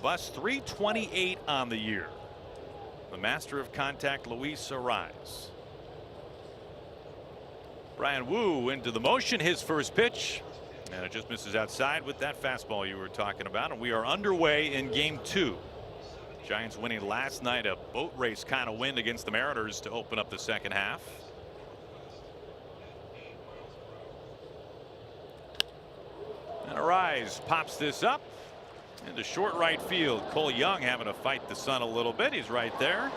robust. 328 on the year. The master of contact, Luis Arraez. Bryan Woo into the motion, his first pitch, and it just misses outside with that fastball you were talking about. And we are underway in game 2. Giants winning last night, a boat race kind of win against the Mariners to open up the second half. And Arraez pops this up into short right field. Cole Young having to fight the sun a little bit. He's right there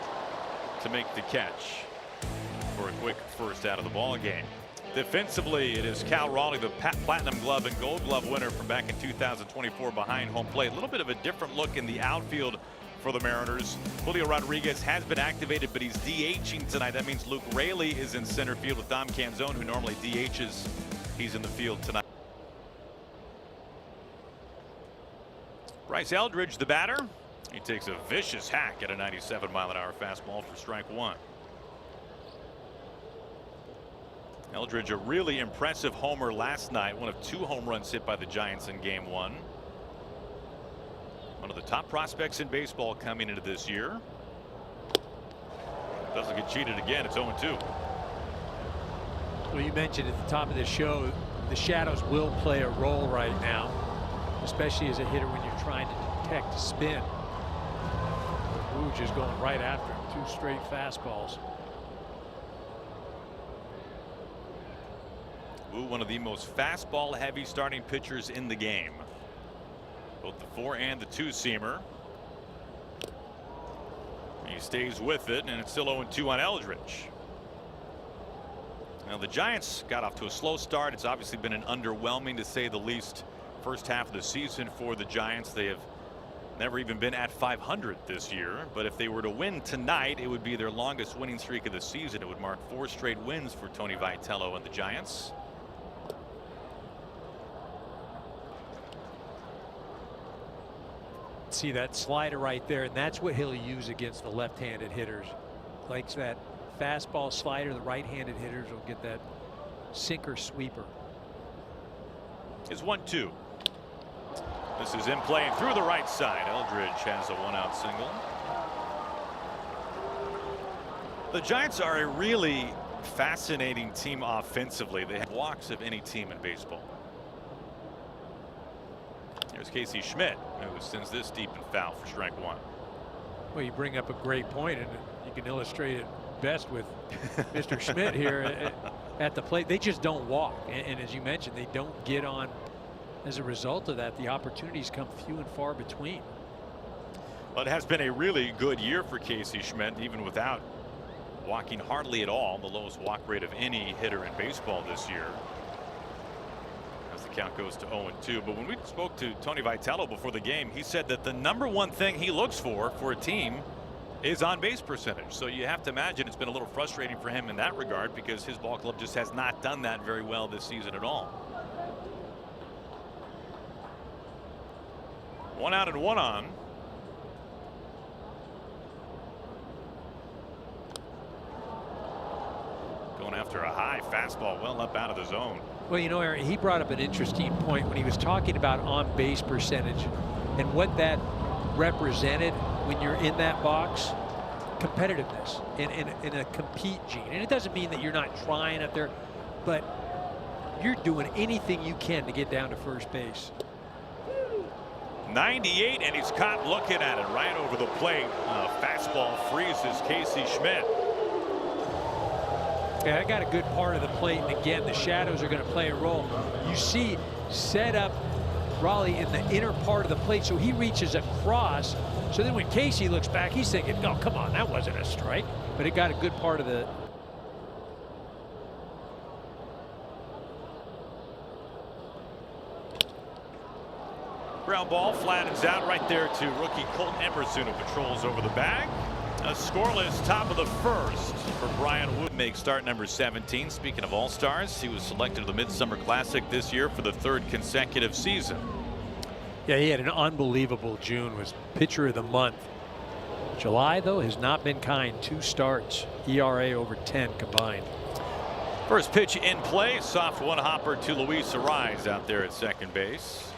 to make the catch for a quick first out of the ball game. Defensively, it is Cal Raleigh, the Platinum Glove and Gold Glove winner from back in 2024 behind home plate. A little bit of a different look in the outfield for the Mariners. Julio Rodriguez has been activated, but he's DHing tonight. That means Luke Raley is in center field with Dom Canzone, who normally DHs. He's in the field tonight. Bryce Eldridge, the batter. He takes a vicious hack at a 97-mile-an-hour fastball for strike 1. Eldridge, a really impressive homer last night, one of 2 home runs hit by the Giants in game 1. One of the top prospects in baseball coming into this year. Doesn't get cheated again. It's 0-2. Well, you mentioned at the top of the show, the shadows will play a role right now, especially as a hitter when you're trying to detect a spin. Woo just going right after him. 2 straight fastballs. Woo, one of the most fastball heavy starting pitchers in the game. Both the 4 and the 2-seamer. He stays with it, and it's still 0-2 on Eldridge. Now the Giants got off to a slow start. It's obviously been an underwhelming, to say the least, first half of the season for the Giants. They have never even been at 500 this year, but if they were to win tonight, it would be their longest winning streak of the season. It would mark 4 straight wins for Tony Vitello and the Giants. See that slider right there, and that's what he'll use against the left-handed hitters. Likes that fastball slider. The right-handed hitters will get that sinker sweeper. Is 1-2. This is in play through the right side. Eldridge has a 1-out single. The Giants are a really fascinating team offensively. They have walks of any team in baseball. Here's Casey Schmidt, who sends this deep and foul for strike 1. Well, you bring up a great point, and you can illustrate it best with Mr. Schmidt here at the plate. They just don't walk, and as you mentioned, they don't get on. As a result of that, the opportunities come few and far between. Well, it has been a really good year for Casey Schmidt, even without walking hardly at all. The lowest walk rate of any hitter in baseball this year, as the count goes to 0-2. But when we spoke to Tony Vitello before the game, he said that the #1 thing he looks for a team is on base percentage. So you have to imagine it's been a little frustrating for him in that regard, because his ball club just has not done that very well this season at all. 1 out and 1 on. Going after a high fastball well up out of the zone. Well, you know, Aaron, he brought up an interesting point when he was talking about on base percentage and what that represented when you're in that box. Competitiveness and a compete gene. And it doesn't mean that you're not trying up there, but you're doing anything you can to get down to first base. 98, and he's caught looking at it right over the plate. Fastball freezes Casey Schmidt. Yeah, I got a good part of the plate, and again, the shadows are going to play a role. You see, set up Raleigh in the inner part of the plate, so he reaches across. So then when Casey looks back, he's thinking, "Oh, come on, that wasn't a strike." But it got a good part of the. Ground ball flattens out right there to rookie Colt Emerson, who patrols over the bag. A scoreless top of the first for Bryan Wood. Makes start number 17. Speaking of all-stars, he was selected to the Midsummer Classic this year for the 3rd consecutive season. Yeah, he had an unbelievable June. Was pitcher of the month. July, though, has not been kind. 2 starts, ERA over 10 combined. First pitch in play. Soft one hopper to Luis Arraez out there at second base.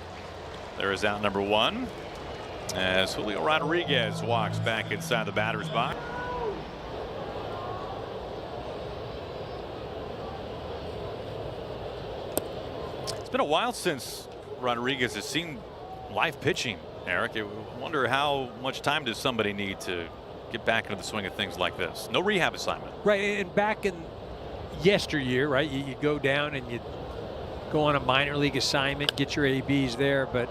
There is out number 1. as Julio Rodriguez walks back inside the batter's box. It's been a while since Rodriguez has seen live pitching, Eric. I wonder how much time does somebody need to get back into the swing of things like this? No rehab assignment. Right, and back in yesteryear, right, you go down and you go on a minor league assignment, get your ABs there, but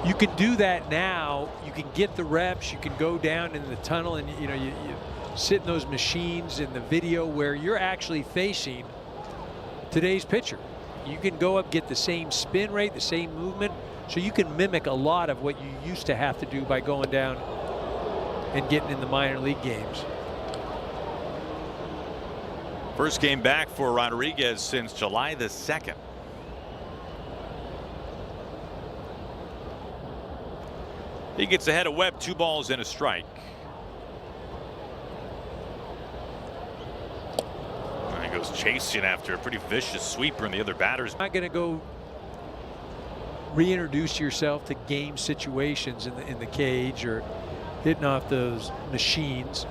you can do that now. You can get the reps. You can go down in the tunnel and you sit in those machines in the video where you're actually facing today's pitcher. You can go up, get the same spin rate, the same movement, so you can mimic a lot of what you used to have to do by going down and getting in the minor league games. First game back for Rodriguez since July the 2nd. He gets ahead of Webb, 2 balls and a strike. And he goes chasing after a pretty vicious sweeper in the other batters. Not going to go reintroduce yourself to game situations in the cage or hitting off those machines.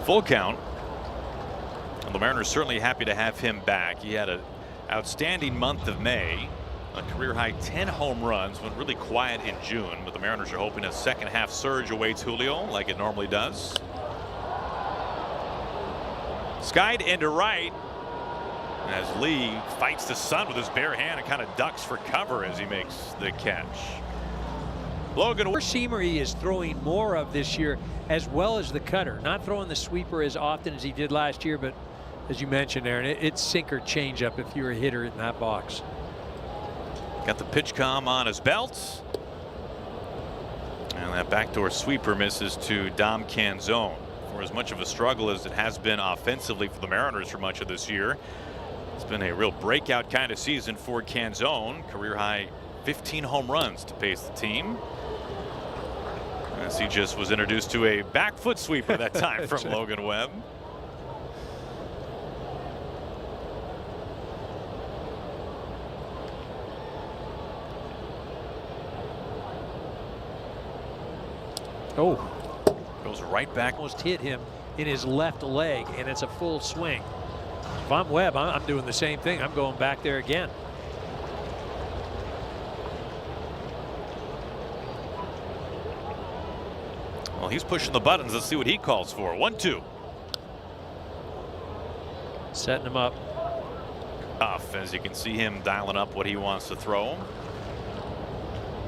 Full count. And the Mariners certainly happy to have him back. He had an outstanding month of May. A career high 10 home runs. Went really quiet in June, but the Mariners are hoping a second half surge awaits Julio like it normally does. Skied into right as Lee fights the sun with his bare hand and kind of ducks for cover as he makes the catch. Logan. Four-seamer he is throwing more of this year, as well as the cutter. Not throwing the sweeper as often as he did last year, but as you mentioned, Aaron, it's sinker changeup if you're a hitter in that box. Got the pitch comm on his belt. And that backdoor sweeper misses to Dom Canzone. For as much of a struggle as it has been offensively for the Mariners for much of this year, it's been a real breakout kind of season for Canzone. Career high 15 home runs to pace the team. As he just was introduced to a back foot sweeper that time from Logan Webb. Oh, goes right back. Almost hit him in his left leg, and it's a full swing. If I'm Webb, I'm doing the same thing. I'm going back there again. Well, he's pushing the buttons. Let's see what he calls for. 1-2. Setting him up. Tough, as you can see him dialing up what he wants to throw.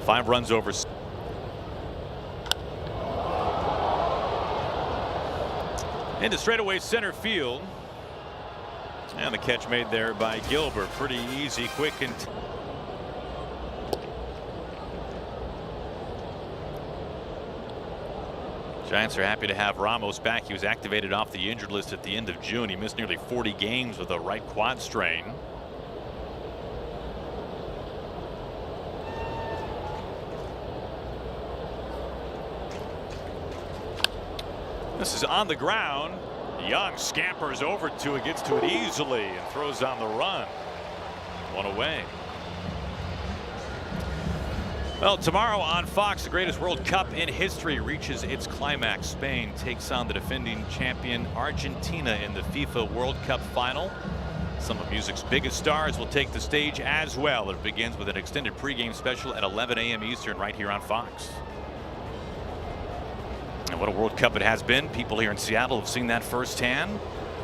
5 runs over. Into straightaway center field. And the catch made there by Gilbert. Pretty easy, quick, and Giants are happy to have Ramos back. He was activated off the injured list at the end of June. He missed nearly 40 games with a right quad strain. This is on the ground. Young scampers over to it, gets to it easily, and throws on the run. 1 away. Well, tomorrow on Fox, the greatest World Cup in history reaches its climax. Spain takes on the defending champion Argentina in the FIFA World Cup final. Some of music's biggest stars will take the stage as well. It begins with an extended pregame special at 11 a.m. Eastern right here on Fox. And what a World Cup it has been. People here in Seattle have seen that firsthand.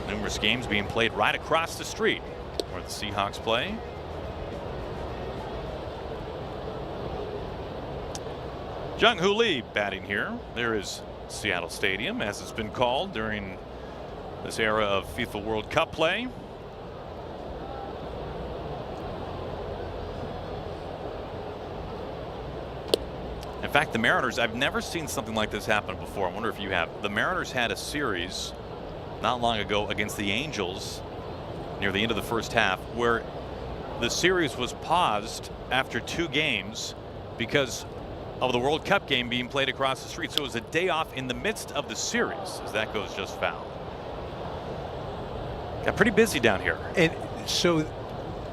Numerous games being played right across the street where the Seahawks play. JuLy batting here. There is Seattle Stadium, as it's been called during this era of FIFA World Cup play. In fact, the Mariners, I've never seen something like this happen before. I wonder if you have. The Mariners had a series not long ago against the Angels near the end of the first half, where the series was paused after 2 games because of the World Cup game being played across the street. So it was a day off in the midst of the series, as that goes just foul. Got pretty busy down here. And so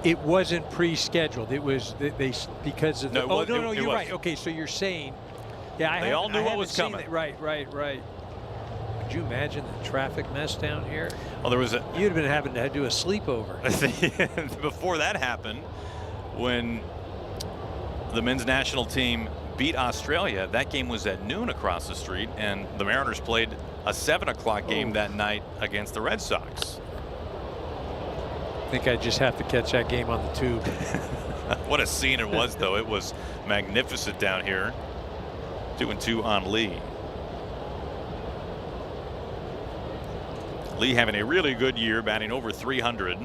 It wasn't pre-scheduled. It was they because of the. No, it no, was. you're right. Okay, so you're saying, yeah, They all knew what was coming. Right. Could you imagine the traffic mess down here? Well, there was a. You'd have been having to do a sleepover. Before that happened, when the men's national team beat Australia, that game was at noon across the street, and the Mariners played a 7 o'clock game that night against the Red Sox. I think I just have to catch that game on the tube. What a scene it was, though. It was magnificent down here. 2-2 on Lee. Lee having a really good year, batting over 300.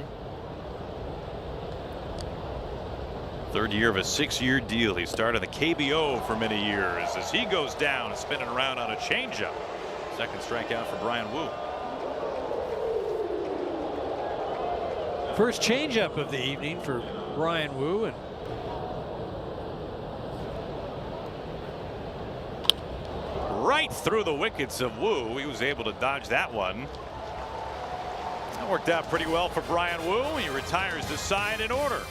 Third year of a 6-year deal. He started the KBO for many years as he goes down, spinning around on a changeup. Second strikeout for Brian Wu. First changeup of the evening for Brian Wu, and right through the wickets of Wu. He was able to dodge that one. That worked out pretty well for Brian Wu. He retires the side in order.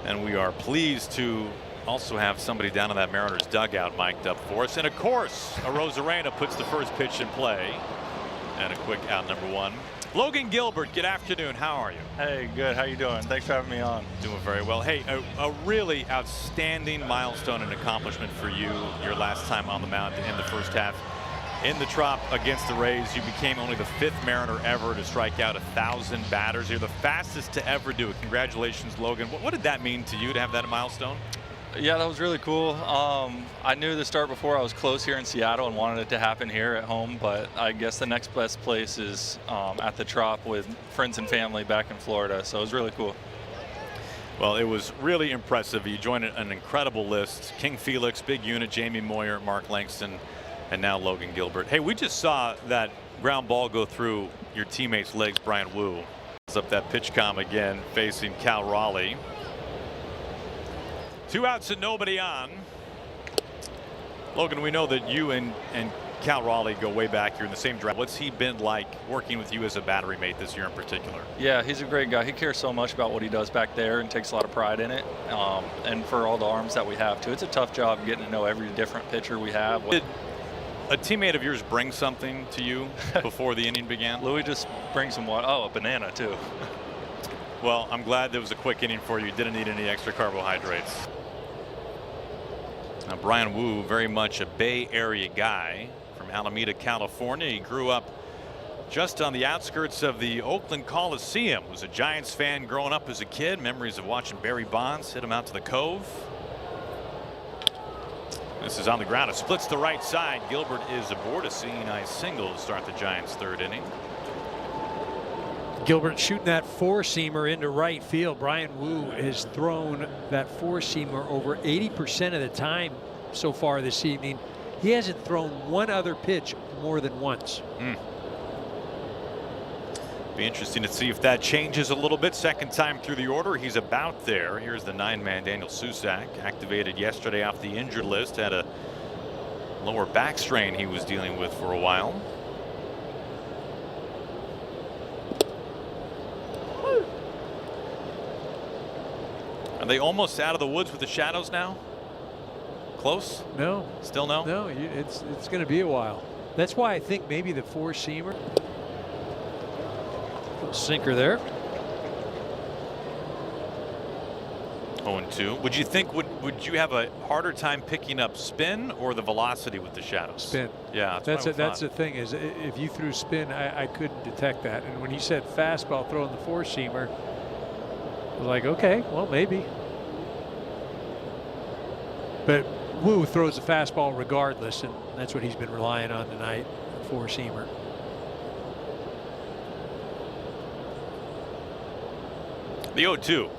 And we are pleased to also have somebody down in that Mariners dugout mic'd up for us. And of course, Arozarena puts the first pitch in play. And a quick out, number 1. Logan Gilbert, good afternoon. How are you? Hey, good. How you doing? Thanks for having me on. Doing very well. Hey, a really outstanding milestone and accomplishment for you. Your last time on the mound in the first half. In the Trop against the Rays, you became only the 5th Mariner ever to strike out 1,000 batters. You're the fastest to ever do it. Congratulations, Logan. What did that mean to you to have that milestone? Yeah, that was really cool. I knew the start before I was close here in Seattle and wanted it to happen here at home, but I guess the next best place is at the Trop with friends and family back in Florida, so it was really cool. Well, it was really impressive. You joined an incredible list. King Felix, Big Unit, Jamie Moyer, Mark Langston, and now Logan Gilbert. Hey, we just saw that ground ball go through your teammate's legs, Brian Wu. Up that pitch com again, facing Cal Raleigh. 2 outs and nobody on. Logan, we know that you and Cal Raleigh go way back. You're in the same draft. What's he been like working with you as a battery mate this year in particular? Yeah, he's a great guy. He cares so much about what he does back there and takes a lot of pride in it. And for all the arms that we have too, it's a tough job getting to know every different pitcher we have. Did a teammate of yours bring something to you before the inning began? Louis just brings some water. Oh, a banana too. Well, I'm glad there was a quick inning for you. Didn't need any extra carbohydrates. Now, Brian Wu, very much a Bay Area guy from Alameda, California. He grew up just on the outskirts of the Oakland Coliseum. Was a Giants fan growing up as a kid. Memories of watching Barry Bonds hit him out to the Cove. This is on the ground. It splits the right side. Gilbert is aboard a seeing eye single to start the Giants' 3rd inning. Gilbert shooting that 4-seamer into right field. Brian Wu has thrown that 4-seamer over 80% of the time so far this evening. He hasn't thrown one other pitch more than once. Be interesting to see if that changes a little bit. Second time through the order. He's about there. Here's the 9-man Daniel Susac, activated yesterday off the injured list. Had a lower back strain he was dealing with for a while. Are they almost out of the woods with the shadows now? Close? No. Still no? No, it's going to be a while. That's why I think maybe the 4-seamer. Sinker there. 0-2. Would you think would you have a harder time picking up spin or the velocity with the shadows? Spin. Yeah, that's the thing is if you threw spin, I couldn't detect that. And when you said fastball throwing the 4-seamer, I was like, okay, well maybe. But Wu throws the fastball regardless, and that's what he's been relying on tonight. 4-seamer. The 0-2.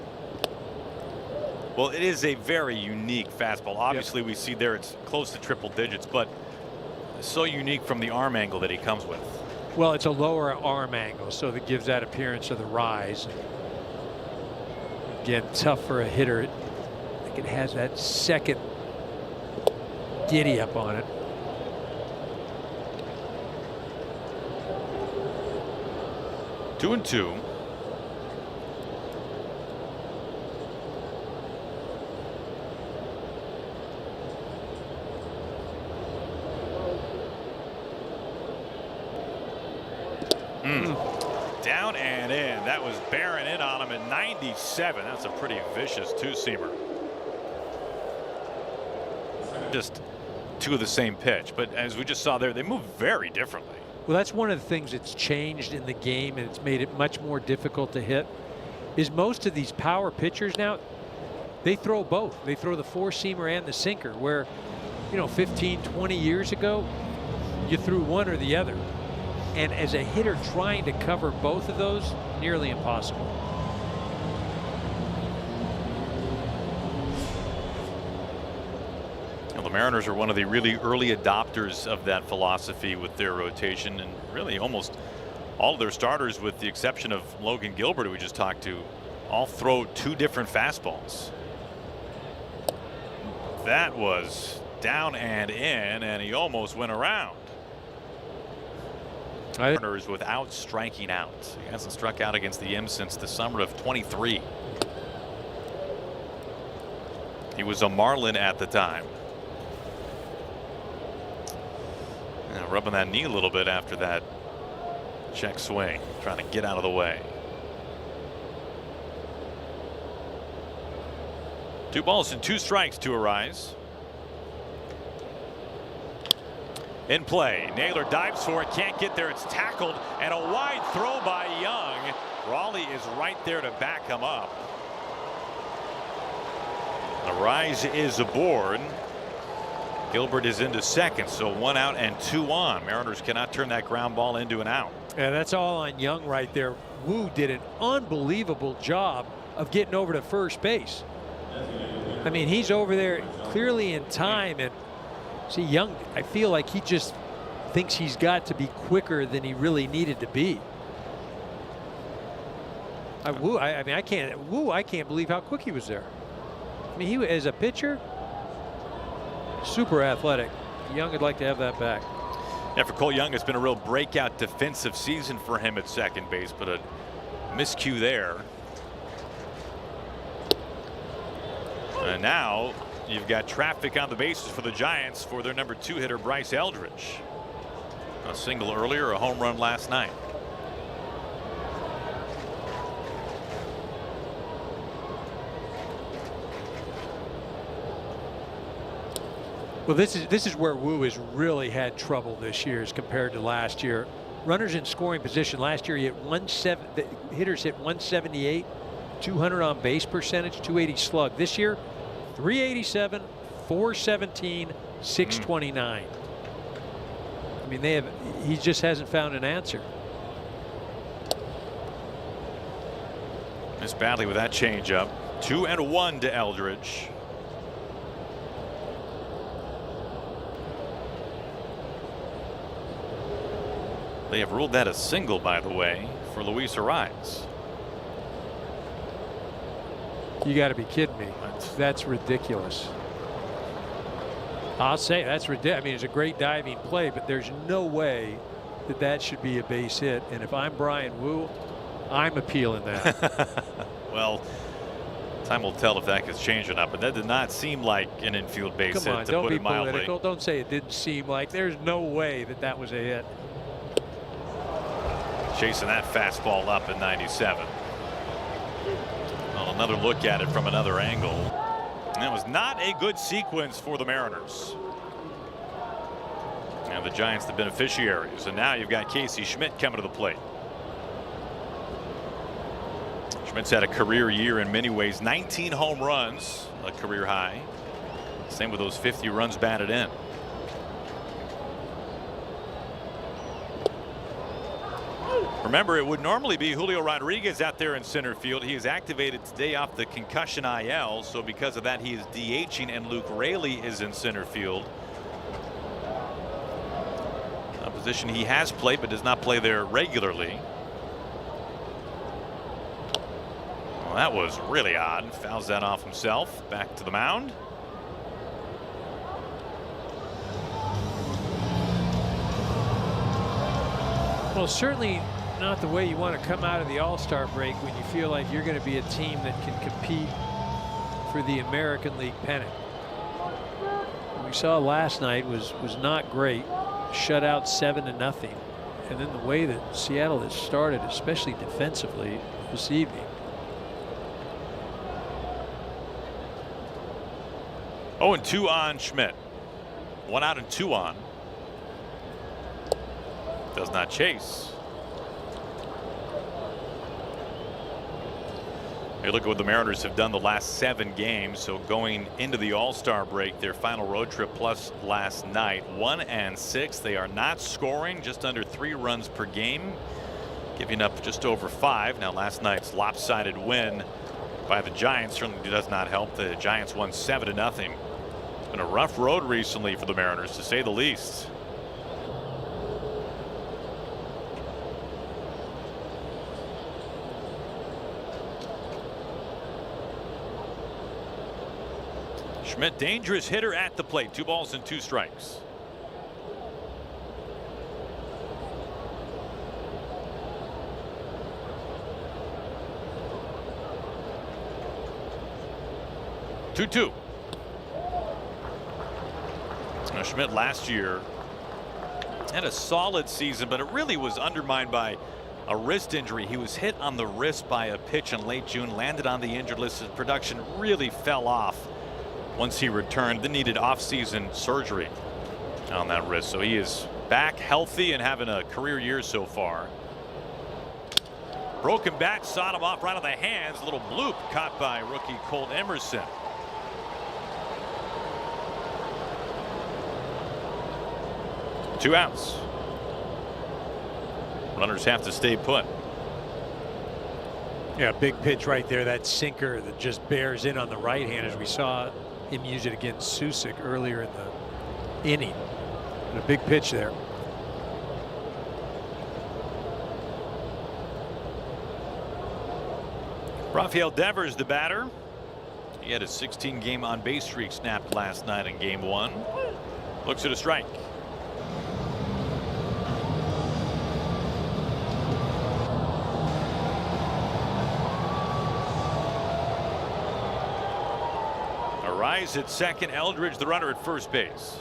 Well, it is a very unique fastball. Obviously, we see there it's close to triple digits, but so unique from the arm angle that he comes with. Well, it's a lower arm angle, so that gives that appearance of the rise. Again, tough for a hitter. I think it has that second giddy up on it. Two and two. Down and in. That was Barron in on him at 97. That's a pretty vicious two-seamer. Just two of the same pitch, but as we just saw there, they move very differently. Well, that's one of the things that's changed in the game, and it's made it much more difficult to hit, is most of these power pitchers now, they throw both. They throw the four-seamer and the sinker, where, you know, 15, 20 years ago, you threw one or the other. And as a hitter trying to cover both of those, nearly impossible. Well, the Mariners are one of the really early adopters of that philosophy with their rotation, and really almost all of their starters, with the exception of Logan Gilbert, who we just talked to, all throw two different fastballs. That was down and in, and he almost went around. Mariners without striking out. He hasn't struck out against the M's since the summer of 23. He was a Marlin at the time. Rubbing that knee a little bit after that check swing, trying to get out of the way. 2 balls and 2 strikes to Arise. In play, Naylor dives for it, can't get there, it's tackled, and a wide throw by Young. Raleigh is right there to back him up. Arise is aboard. Gilbert is into second, so 1 out and 2 on. Mariners cannot turn that ground ball into an out. Yeah, that's all on Young right there. Wu did an unbelievable job of getting over to first base. I mean, he's over there clearly in time, and see, Young, I feel like he just thinks he's got to be quicker than he really needed to be. Wu, I can't believe how quick he was there. I mean, he, as a pitcher, super athletic. Young would like to have that back. Yeah, for Cole Young, it's been a real breakout defensive season for him at second base, but a miscue there. And now you've got traffic on the bases for the Giants for their number 2 hitter, Bryce Eldridge. A single earlier, a home run last night. Well, this is where Wu has really had trouble this year as compared to last year. Runners in scoring position last year, he hit the hitters hit 178, 200 on base percentage, 280 slug. This year, 387, 417, 629. I mean, he just hasn't found an answer. Missed badly with that changeup. 2-1 to Eldridge. They have ruled that a single, by the way, for Luis Arise. You got to be kidding me. That's ridiculous. I'll say that's ridiculous. I mean, it's a great diving play, but there's no way that that should be a base hit. And if I'm Brian Wu, I'm appealing that. Well, time will tell if that gets changed or not, but that did not seem like an infield base Come on, hit, to don't put be it mildly. political. Don't say it didn't seem like. There's no way that that was a hit. Chasing that fastball up at 97. Well, another look at it from another angle. And it was not a good sequence for the Mariners. And the Giants the beneficiaries. And now you've got Casey Schmidt coming to the plate. Schmidt's had a career year in many ways. 19 home runs, a career high. Same with those 50 runs batted in. Remember, it would normally be Julio Rodriguez out there in center field. He is activated today off the concussion IL, so because of that he is DHing, and Luke Raley is in center field. A position he has played but does not play there regularly. Well, that was really odd. Fouls that off himself. Back to the mound. Well, certainly not the way you want to come out of the All-Star break when you feel like you're going to be a team that can compete for the American League pennant. What we saw last night was not great. Shut out 7-0. And then the way that Seattle has started, especially defensively this evening. Oh, and 2 on Schmidt. 1 out and 2 on. Does not chase. Hey, look at what the Mariners have done the last 7 games. So going into the All-Star break, their final road trip plus last night, 1-6. They are not scoring, just under 3 runs per game, giving up just over 5. Now last night's lopsided win by the Giants certainly does not help. The Giants won 7-0. It's been a rough road recently for the Mariners, to say the least. Schmidt, dangerous hitter at the plate. 2 balls and 2 strikes. Two. Now Schmidt last year had a solid season, but it really was undermined by a wrist injury. He was hit on the wrist by a pitch in late June, landed on the injured list. His production really fell off once he returned. Then needed off-season surgery on that wrist. So he is back healthy and having a career year so far. Broken bat, sawed him off right on the hands. A little bloop caught by rookie Colt Emerson. Two outs. Runners have to stay put. Yeah, big pitch right there. That sinker that just bears in on the right hand, as we saw him use it against Susick earlier in the inning. And a big pitch there. Rafael Devers, the batter. He had a 16-game on-base streak snapped last night in Game 1. Looks at a strike. Rise at second. Eldridge, the runner, at first base.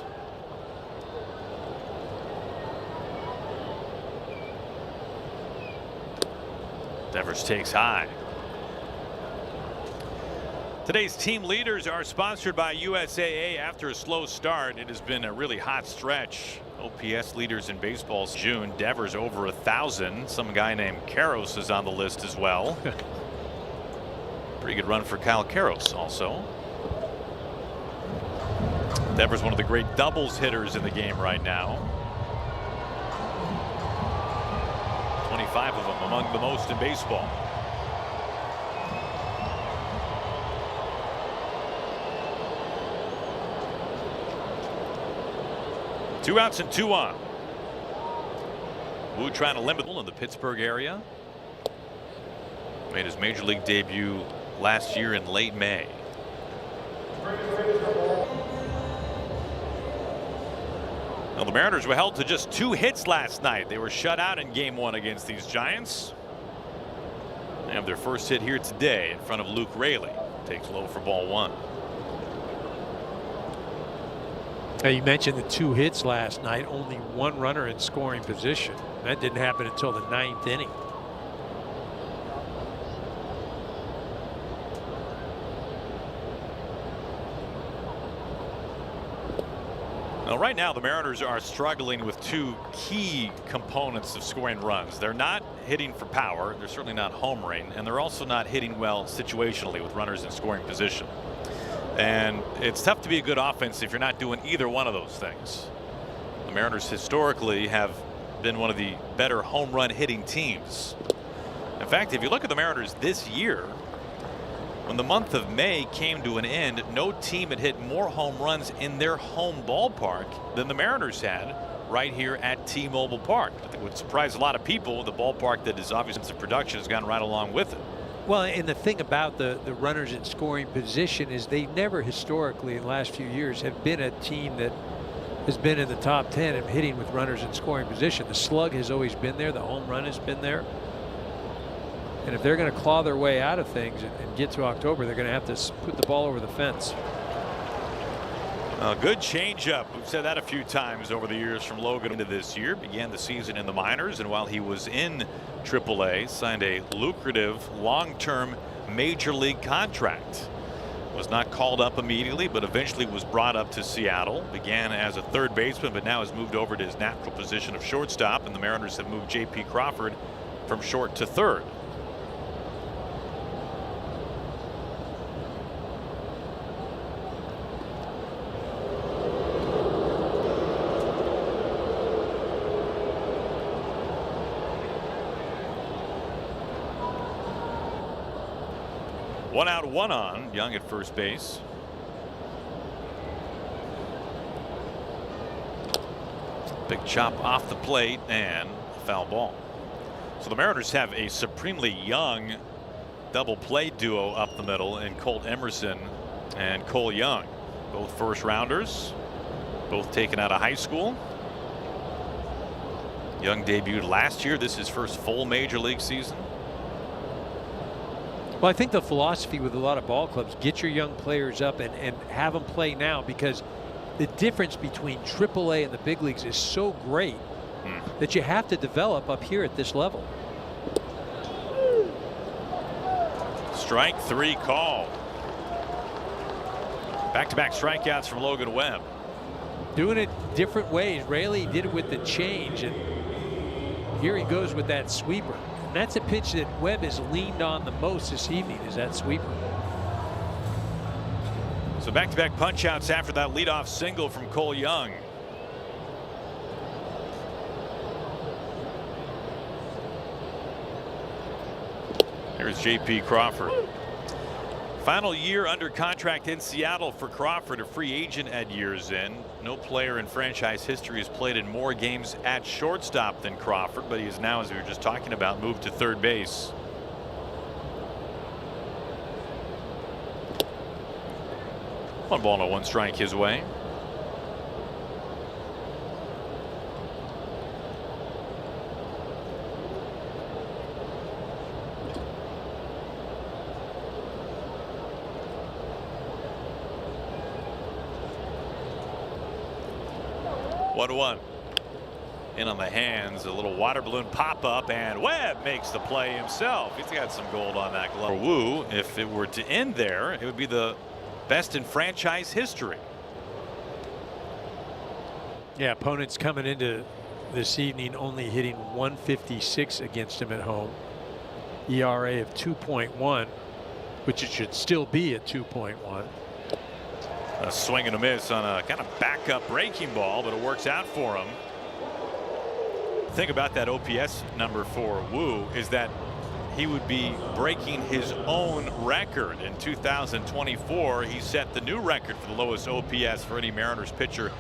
Devers takes high. Today's team leaders are sponsored by USAA. After a slow start, it has been a really hot stretch. OPS leaders in baseball's June. Devers over 1,000. Some guy named Karros is on the list as well. Pretty good run for Kyle Karros also. Devers, one of the great doubles hitters in the game right now. 25 of them, among the most in baseball. Two outs and 2 on. Wu trying to limit in the Pittsburgh area. Made his major league debut last year in late May. Now the Mariners were held to just 2 hits last night. They were shut out in Game 1 against these Giants. They have their first hit here today in front of Luke Raley. Takes low for ball 1. Now you mentioned the 2 hits last night. Only 1 runner in scoring position. That didn't happen until the 9th inning. Now right now the Mariners are struggling with 2 key components of scoring runs. They're not hitting for power. They're certainly not homering, and they're also not hitting well situationally with runners in scoring position. And it's tough to be a good offense if you're not doing either one of those things. The Mariners historically have been one of the better home run hitting teams. In fact, if you look at the Mariners this year, when the month of May came to an end, no team had hit more home runs in their home ballpark than the Mariners had right here at T-Mobile Park. I think it would surprise a lot of people. The ballpark that is obviously the production has gone right along with it. Well, and the thing about the runners in scoring position is they never historically in the last few years have been a team that has been in the top 10 of hitting with runners in scoring position. The slug has always been there. The home run has been there. And if they're going to claw their way out of things and get to October, they're going to have to put the ball over the fence. A good changeup. We've said that a few times over the years from Logan into this year. Began the season in the minors, and while he was in AAA, signed a lucrative long-term major league contract. Was not called up immediately, but eventually was brought up to Seattle. Began as a third baseman, but now has moved over to his natural position of shortstop, and the Mariners have moved J.P. Crawford from short to third. One out, one on. Young at first base. Big chop off the plate and foul ball. So the Mariners have a supremely young double play duo up the middle in Colt Emerson and Cole Young. Both first rounders, both taken out of high school. Young debuted last year. This is his first full major league season. Well, I think the philosophy with a lot of ball clubs, get your young players up and have them play now, because the difference between AAA and the big leagues is so great that you have to develop up here at this level. Strike three called. Back-to-back strikeouts from Logan Webb. Doing it different ways. Raley did it with the change, and here he goes with that sweeper. And that's a pitch that Webb has leaned on the most this evening, is that sweeper. So back-to-back punch-outs after that leadoff single from Cole Young. Here's J.P. Crawford. Final year under contract in Seattle for Crawford, a free agent at year's end. No player in franchise history has played in more games at shortstop than Crawford, but he is now, as we were just talking about, moved to third base. One ball and one strike his way. One in on the hands, a little water balloon pop up, and Webb makes the play himself. He's got some gold on that glove. For Wu, if it were to end there, it would be the best in franchise history. Yeah, opponents coming into this evening only hitting 156 against him at home. ERA of 2.1, which it should still be at 2.1. A swing and a miss on a kind of backup breaking ball, but it works out for him. The thing about that OPS number for Wu is that he would be breaking his own record in 2024. He set the new record for the lowest OPS for any Mariners pitcher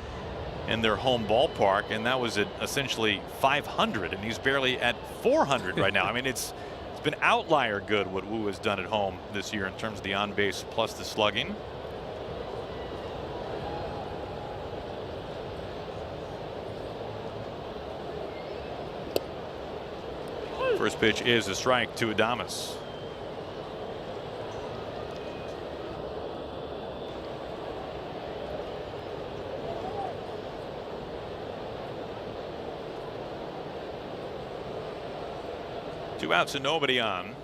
in their home ballpark, and that was at essentially 500, and he's barely at 400 right now. I mean, it's been outlier good what Wu has done at home this year in terms of the on base plus the slugging. First pitch is a strike to Adames. Two outs and nobody on.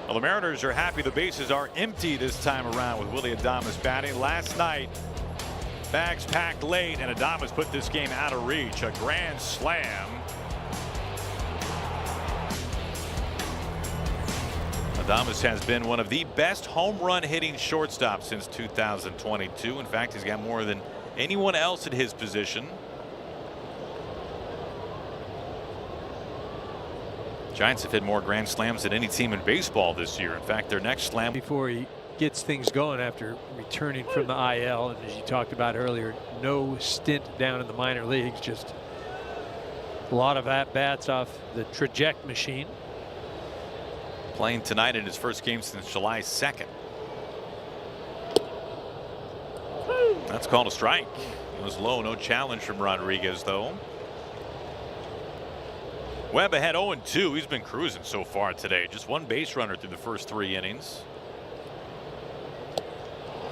Well, the Mariners are happy the bases are empty this time around with Willy Adames batting. Last night, bags packed late, and Adames put this game out of reach. A grand slam. Adames has been one of the best home run hitting shortstops since 2022. In fact, he's got more than anyone else at his position. Giants have hit more grand slams than any team in baseball this year. In fact, their next slam before he gets things going after returning from the IL, and as you talked about earlier, no stint down in the minor leagues, just a lot of at-bats off the traject machine. Playing tonight in his first game since July 2nd. That's called a strike. It was low, no challenge from Rodriguez though. Webb ahead 0-2. He's been cruising so far today. Just one base runner through the first 3 innings.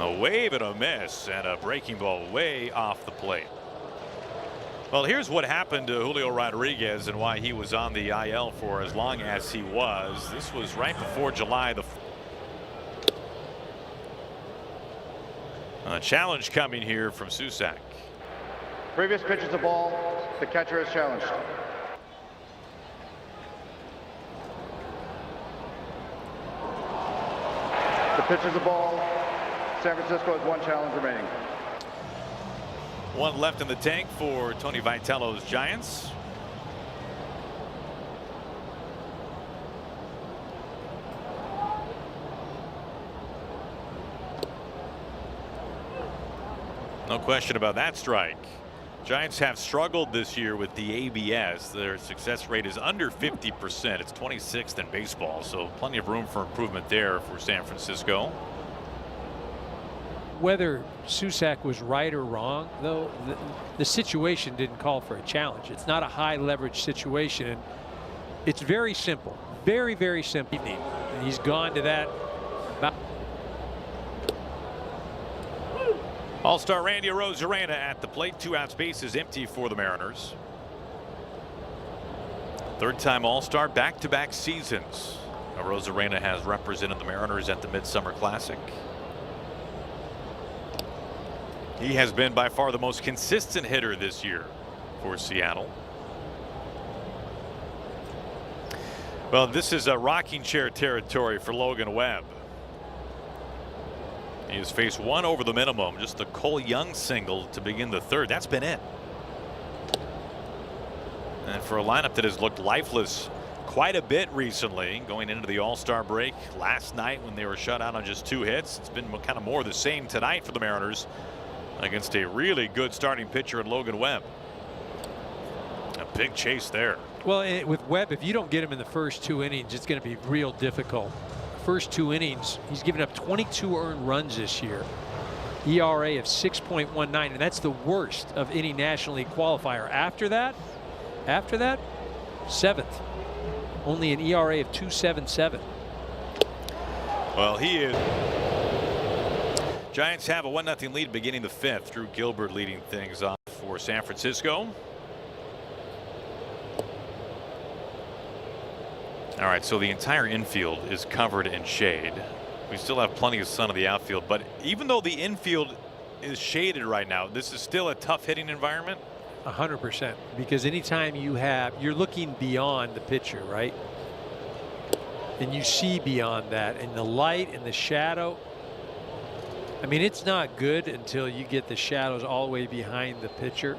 A wave and a miss, and a breaking ball way off the plate. Well, here's what happened to Julio Rodriguez and why he was on the IL for as long as he was. This was right before July the a challenge coming here from Susac. Previous pitch is a ball. The catcher is challenged. The pitch is a ball. San Francisco has 1 challenge remaining. 1 left in the tank for Tony Vitello's Giants. No question about that strike. Giants have struggled this year with the ABS. Their success rate is under 50%. It's 26th in baseball, so plenty of room for improvement there for San Francisco. Whether Susac was right or wrong, though, the situation didn't call for a challenge. It's not a high leverage situation, and it's very simple. Very, very simple. And he's gone to that. All-star Randy Arozarena at the plate. 2 outs, base is empty for the Mariners. 3rd-time All-Star, back-to-back seasons. Arozarena has represented the Mariners at the Midsummer Classic. He has been by far the most consistent hitter this year for Seattle. Well, this is a rocking chair territory for Logan Webb. He has faced 1 over the minimum, just the Cole Young single to begin the 3rd. That's been it. And for a lineup that has looked lifeless quite a bit recently, going into the All-Star break last night when they were shut out on just 2 hits, it's been kind of more of the same tonight for the Mariners against a really good starting pitcher in Logan Webb. A big chase there. Well, with Webb, if you don't get him in the first 2 innings, it's going to be real difficult. First 2 innings, he's given up 22 earned runs this year. ERA of 6.19, and that's the worst of any National League qualifier. After that, 7th. Only an ERA of 2.77. Well, he is. Giants have a 1-0 lead beginning the 5th. Drew Gilbert leading things off for San Francisco. All right, so the entire infield is covered in shade. We still have plenty of sun in the outfield, but even though the infield is shaded right now, this is still a tough hitting environment. 100%, because anytime you're looking beyond the pitcher, right? And you see beyond that, and the light and the shadow. I mean, it's not good until you get the shadows all the way behind the pitcher,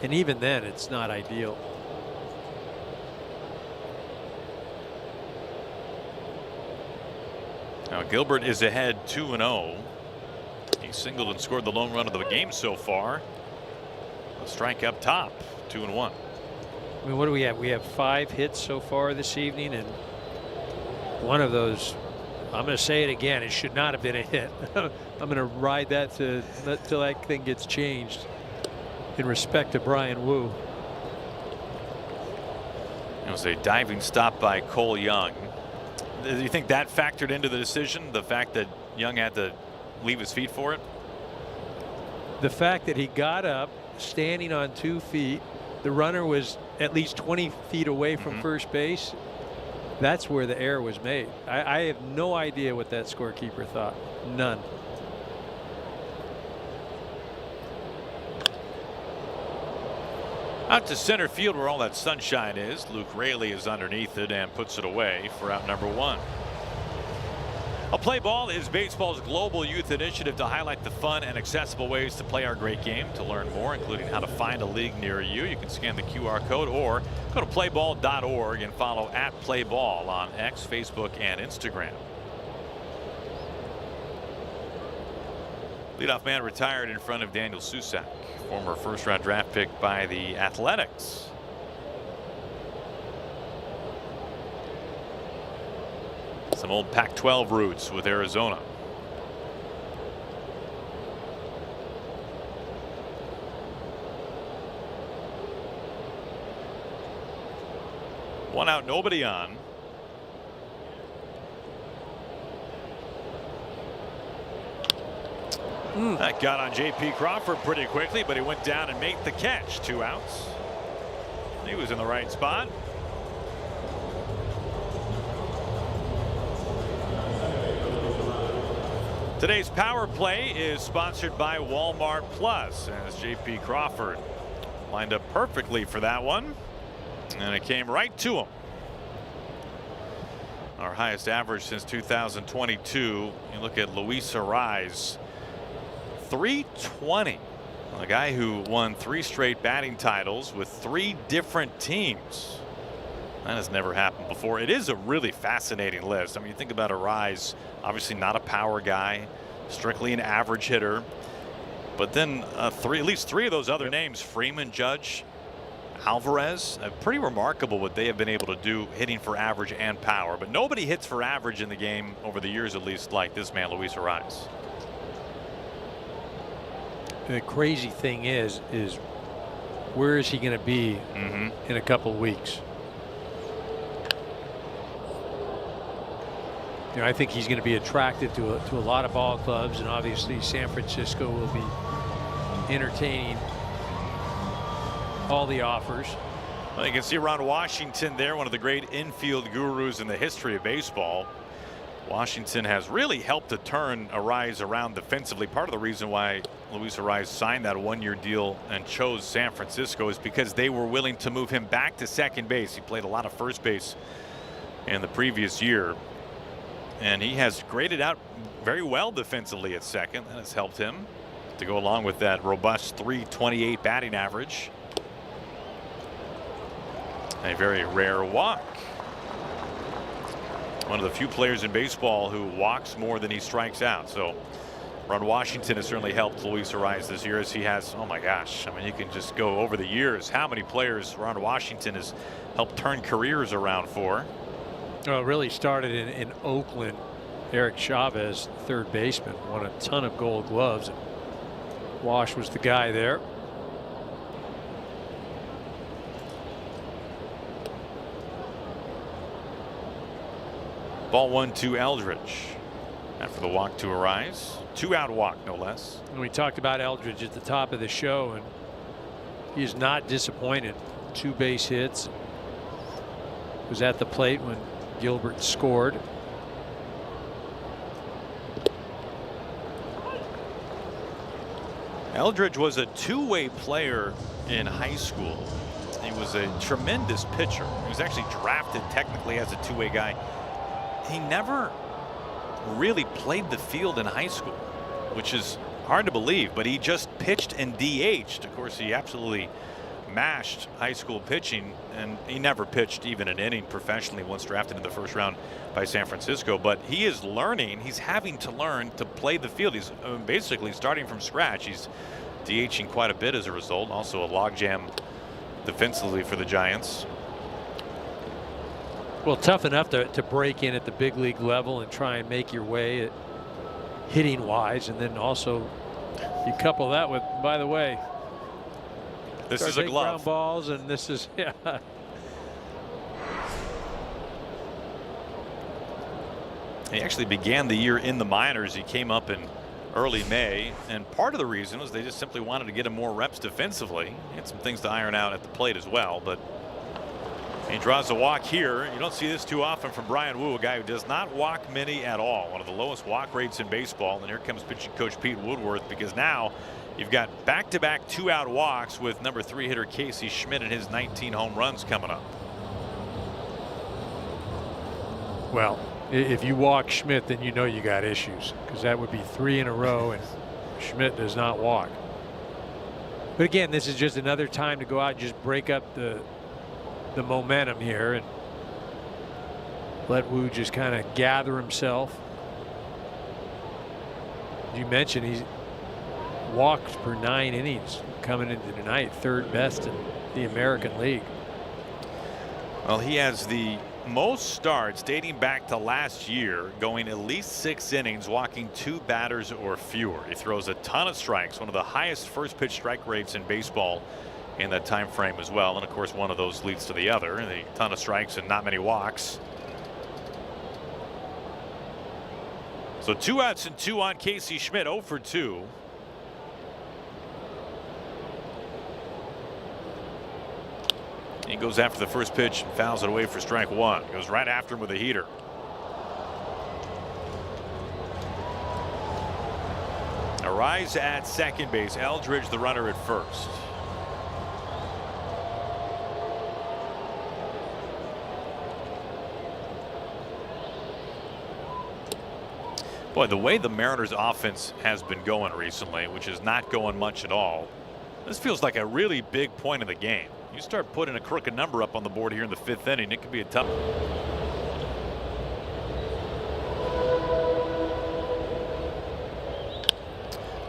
and even then it's not ideal. Now Gilbert is ahead 2-0. He singled and scored the lone run of the game so far. A strike up top, 2-1. I mean, what do we have? We have 5 hits so far this evening, and one of those, I'm going to say it again, it should not have been a hit. I'm going to ride that till that thing gets changed in respect to Brian Wu. It was a diving stop by Cole Young. Do you think that factored into the decision, the fact that Young had to leave his feet for it? The fact that he got up standing on 2 feet, the runner was at least 20 feet away from first base. That's where the error was made. I have no idea what that scorekeeper thought. None. Out to center field where all that sunshine is. Luke Raley is underneath it and puts it away for out number 1. A Play Ball is baseball's global youth initiative to highlight the fun and accessible ways to play our great game. To learn more, including how to find a league near you, you can scan the QR code or go to playball.org and follow @playball on X, Facebook, and Instagram. Leadoff man retired in front of Daniel Susac, former first-round draft pick by the Athletics. Some old Pac-12 roots with Arizona. One out, nobody on. That got on J.P. Crawford pretty quickly, but he went down and made the catch. 2 outs. He was in the right spot. Today's power play is sponsored by Walmart Plus, as J.P. Crawford lined up perfectly for that one, and it came right to him. Our highest average since 2022. You look at Luis Arraez, 320. A guy who won 3 straight batting titles with 3 different teams. That has never happened before. It is a really fascinating list. I mean, you think about Arraez, obviously not a power guy, strictly an average hitter. But then at least 3 of those other names, Freeman, Judge, Alvarez, pretty remarkable what they have been able to do hitting for average and power. But nobody hits for average in the game over the years, at least, like this man, Luis Arraez. The crazy thing is where is he going to be in a couple of weeks? You know, I think he's going to be attractive to a lot of ball clubs, and obviously San Francisco will be entertaining all the offers. Well, you can see Ron Washington there, one of the great infield gurus in the history of baseball. Washington has really helped to turn Arraez around defensively. Part of the reason why Luis Arraez signed that 1-year deal and chose San Francisco is because they were willing to move him back to second base. He played a lot of first base in the previous year, and he has graded out very well defensively at second. That has helped him to go along with that robust .328 batting average. A very rare walk. One of the few players in baseball who walks more than he strikes out. So Ron Washington has certainly helped Luis Arraez this year, as he has. Oh my gosh, I mean, you can just go over the years how many players Ron Washington has helped turn careers around for. Well, it really started in Oakland. Eric Chavez, third baseman, won a ton of Gold Gloves. Wash was the guy there. Ball 1 to Eldridge after the walk to Arraez. 2-out walk, no less. And we talked about Eldridge at the top of the show, and he is not disappointed. 2 base hits. Was at the plate when Gilbert scored. Eldridge was a two-way player in high school. He was a tremendous pitcher. He was actually drafted technically as a two-way guy. He never really played the field in high school, which is hard to believe, but he just pitched and DH'd. Of course, he absolutely mashed high school pitching, and he never pitched even an inning professionally once drafted in the first round by San Francisco. But he is learning. He's having to learn to play the field. He's basically starting from scratch. He's DHing quite a bit as a result. Also a logjam defensively for the Giants. Well, tough enough to break in at the big league level and try and make your way hitting wise, and then also you couple that with, by the way, this is a glove. Ground balls, and this is, yeah. He actually began the year in the minors. He came up in early May, and part of the reason was they just simply wanted to get him more reps defensively. He had some things to iron out at the plate as well, but he draws a walk here. You don't see this too often from Brian Wu, a guy who does not walk many at all. One of the lowest walk rates in baseball. And here comes pitching coach Pete Woodworth, because now you've got back-to-back 2-out walks with number 3 hitter Casey Schmidt and his 19 home runs coming up. Well, if you walk Schmidt, then you know you got issues, because that would be 3 in a row, and Schmidt does not walk. But again, this is just another time to go out and just break up the momentum here and let Wu just kind of gather himself. You mentioned he's walked per 9 innings coming into tonight, 3rd best in the American League. Well, he has the most starts dating back to last year, going at least 6 innings, walking 2 batters or fewer. He throws a ton of strikes, one of the highest first pitch strike rates in baseball in that time frame as well. And of course, one of those leads to the other, and a ton of strikes and not many walks. So 2 outs and 2 on Casey Schmidt, 0 for 2. goes after the first pitch and fouls it away for strike one. Goes right after him with a heater. Arise at second base. Eldridge the runner at first. Boy, the way the Mariners offense has been going recently, which is not going much at all, this feels like a really big point of the game. You start putting a crooked number up on the board here in the 5th inning, it could be a tough.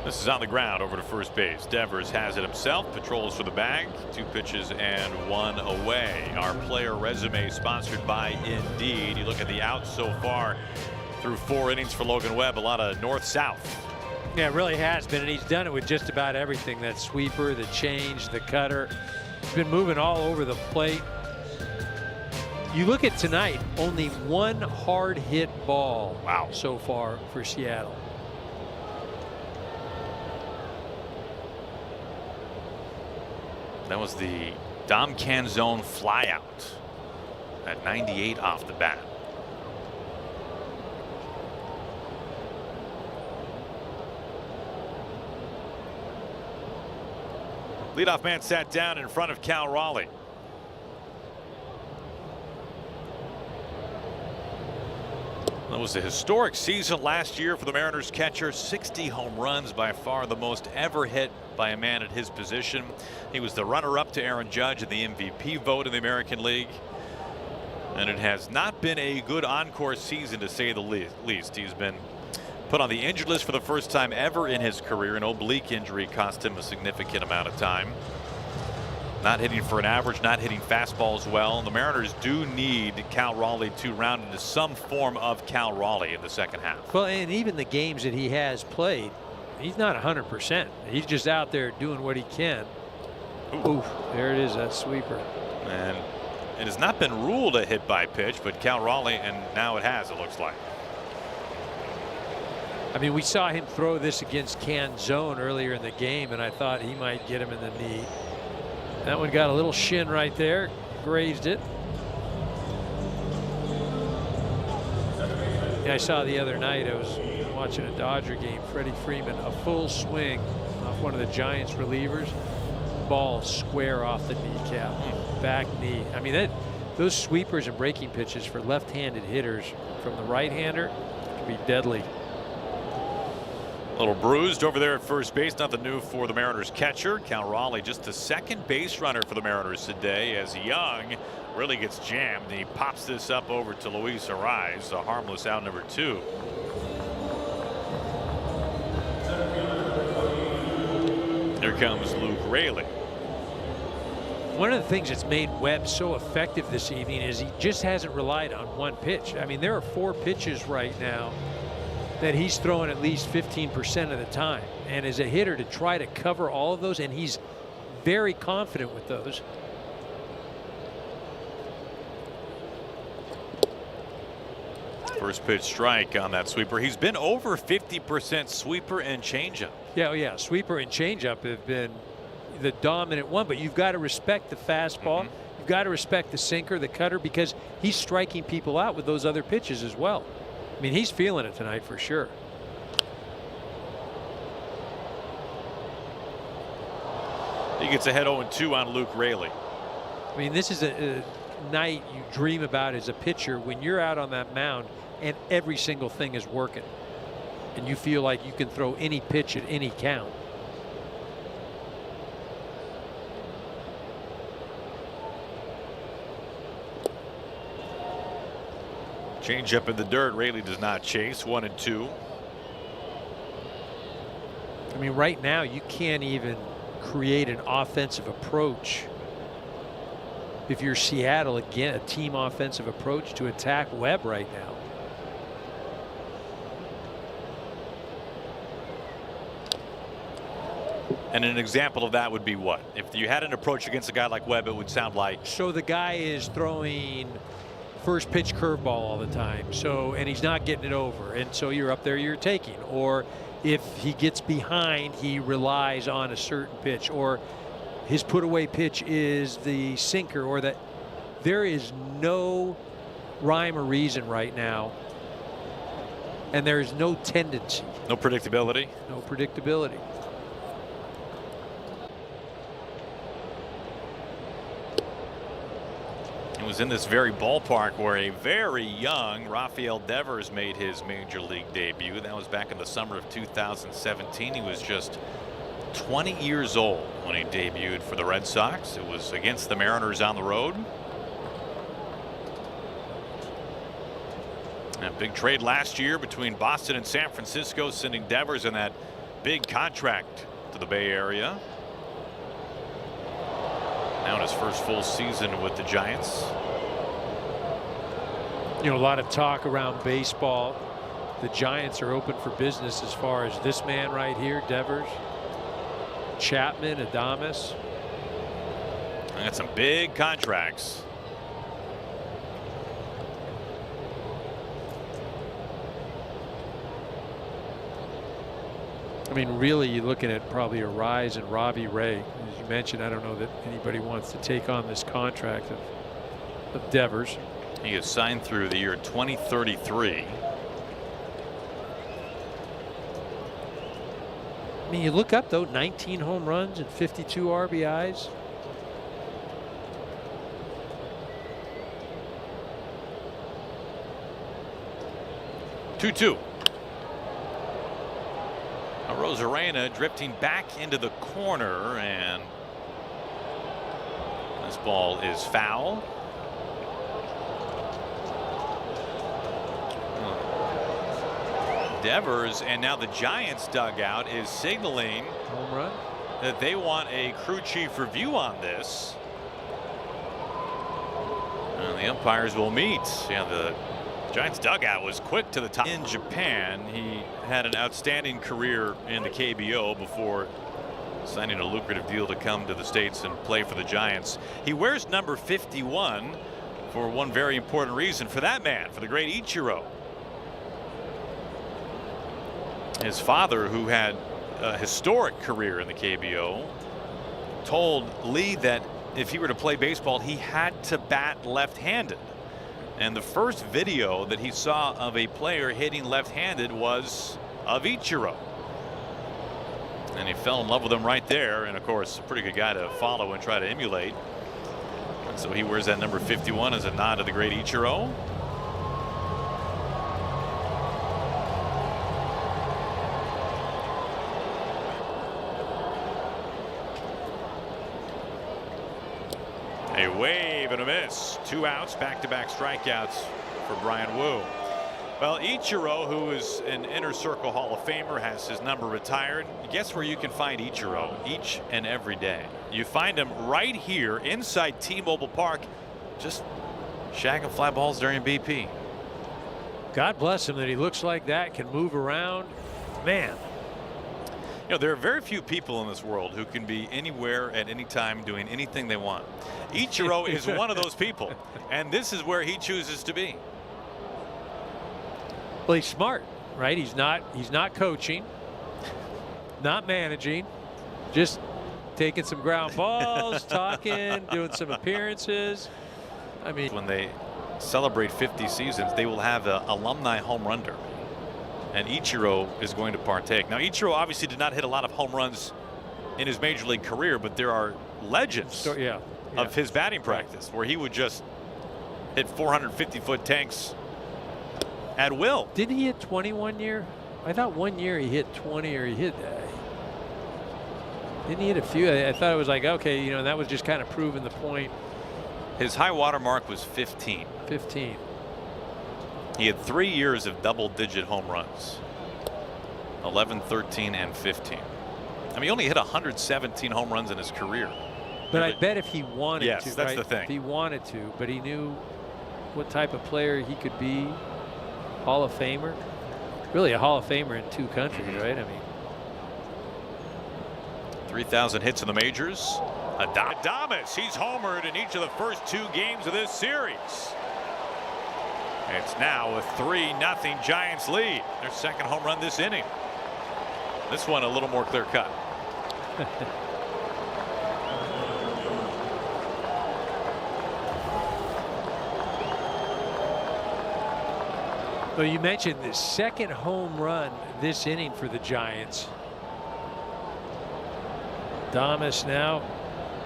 This is on the ground over to first base. Devers has it himself, patrols for the bag. 2 pitches and 1 away. Our player resume sponsored by Indeed. You look at the outs so far through 4 innings for Logan Webb, a lot of north-south. Yeah, it really has been, and he's done it with just about everything. That sweeper, the change, the cutter. He's been moving all over the plate. You look at tonight, only 1 hard hit ball so far for Seattle. That was the Dom Canzone flyout at 98 off the bat. Leadoff man sat down in front of Cal Raleigh. That was a historic season last year for the Mariners catcher. 60 home runs, by far the most ever hit by a man at his position. He was the runner-up to Aaron Judge in the MVP vote in the American League. And it has not been a good encore season, to say the least. He's been put on the injured list for the first time ever in his career. An oblique injury cost him a significant amount of time. Not hitting for an average, not hitting fastballs well. The Mariners do need Cal Raleigh to round into some form of Cal Raleigh in the second half. Well, and even the games that he has played, he's not 100%. He's just out there doing what he can. Ooh, there it is, that sweeper. And it has not been ruled a hit by pitch, but Cal Raleigh, and now it has, it looks like. I mean, we saw him throw this against Canzone earlier in the game, and I thought he might get him in the knee. That one got a little shin right there, grazed it. Yeah, I saw the other night, I was watching a Dodger game, Freddie Freeman, a full swing off one of the Giants relievers, ball square off the kneecap, back knee. I mean, those sweepers and breaking pitches for left-handed hitters from the right-hander can be deadly. A little bruised over there at first base. Nothing new for the Mariners catcher. Cal Raleigh just the second base runner for the Mariners today, as Young really gets jammed. And he pops this up over to Luis Arise, a harmless out number 2. Here comes Luke Raley. One of the things that's made Webb so effective this evening is he just hasn't relied on one pitch. I mean, there are 4 pitches right now that he's throwing at least 15% of the time. And as a hitter, to try to cover all of those, and he's very confident with those. First pitch strike on that sweeper. He's been over 50% sweeper and changeup. Yeah, sweeper and changeup have been the dominant one, but you've got to respect the fastball. You've got to respect the sinker, the cutter, because he's striking people out with those other pitches as well. I mean, he's feeling it tonight for sure. He gets ahead 0-2 on Luke Raley. I mean, this is a night you dream about as a pitcher when you're out on that mound and every single thing is working. And you feel like you can throw any pitch at any count. Change up in the dirt. Raley does not chase. 1-2. I mean, right now you can't even create an offensive approach. If you're Seattle, again, a team offensive approach to attack Webb right now. And an example of that would be what? If you had an approach against a guy like Webb, it would sound like. So the guy is throwing first pitch curveball all the time, and he's not getting it over, and so you're up there, you're taking. Or if he gets behind, he relies on a certain pitch, or his put away pitch is the sinker, or that there is no rhyme or reason right now. And there is no tendency. No predictability. No predictability. It was in this very ballpark where a very young Rafael Devers made his major league debut. That was back in the summer of 2017. He was just 20 years old when he debuted for the Red Sox. It was against the Mariners on the road. A big trade last year between Boston and San Francisco, sending Devers in that big contract to the Bay Area. Now in his first full season with the Giants. You know, a lot of talk around baseball. The Giants are open for business as far as this man right here, Devers, Chapman, Adames. I got some big contracts. I mean, really, you're looking at probably a rise in Robbie Ray. As you mentioned, I don't know that anybody wants to take on this contract of Devers. He is signed through the year 2033. I mean, you look up, though, 19 home runs and 52 RBIs. Two. Rosarena drifting back into the corner, and this ball is foul. Devers, and now the Giants dugout is signaling home run that they want a crew chief review on this. And the umpires will meet. Yeah, the Giants dugout was quick to the top. In Japan, he had an outstanding career in the KBO before signing a lucrative deal to come to the States and play for the Giants. He wears number 51 for one very important reason, for that man, for the great Ichiro. His father, who had a historic career in the KBO, told Lee that if he were to play baseball, he had to bat left-handed. And the first video that he saw of a player hitting left-handed was of Ichiro. And he fell in love with him right there. And of course, a pretty good guy to follow and try to emulate. And so he wears that number 51 as a nod to the great Ichiro. A wave and a miss. 2 outs, back-to-back strikeouts for Brian Wu. Well, Ichiro, who is an Inner Circle Hall of Famer, has his number retired. Guess where you can find Ichiro each and every day? You find him right here inside T-Mobile Park, just shagging fly balls during BP. God bless him that he looks like that, can move around. Man. You know, there are very few people in this world who can be anywhere at any time doing anything they want. Ichiro is one of those people, and this is where he chooses to be. Well, he's smart, right? He's not coaching, not managing, just taking some ground balls, talking, doing some appearances. I mean, when they celebrate 50 seasons, they will have an alumni home run derby. And Ichiro is going to partake. Now, Ichiro obviously did not hit a lot of home runs in his major league career, but there are legends of his batting practice where he would just hit 450-foot tanks at will. Didn't he hit 20 1 year? I thought 1 year he hit 20, or he hit. Didn't he hit a few? I thought it was like, okay, you know, that was just kind of proving the point. His high water mark was 15. 15. He had 3 years of double-digit home runs. 11, 13, and 15. I mean, he only hit 117 home runs in his career. But I bet if he wanted to, yes, that's right? the thing. If he wanted to, but he knew what type of player he could be. Hall of Famer. Really a Hall of Famer in 2 countries, right? I mean, 3,000 hits in the majors. Adames, he's homered in each of the first 2 games of this series. It's now a 3-0 Giants lead. Their second home run this inning. This one a little more clear cut. Well, you mentioned the second home run this inning for the Giants. Adames now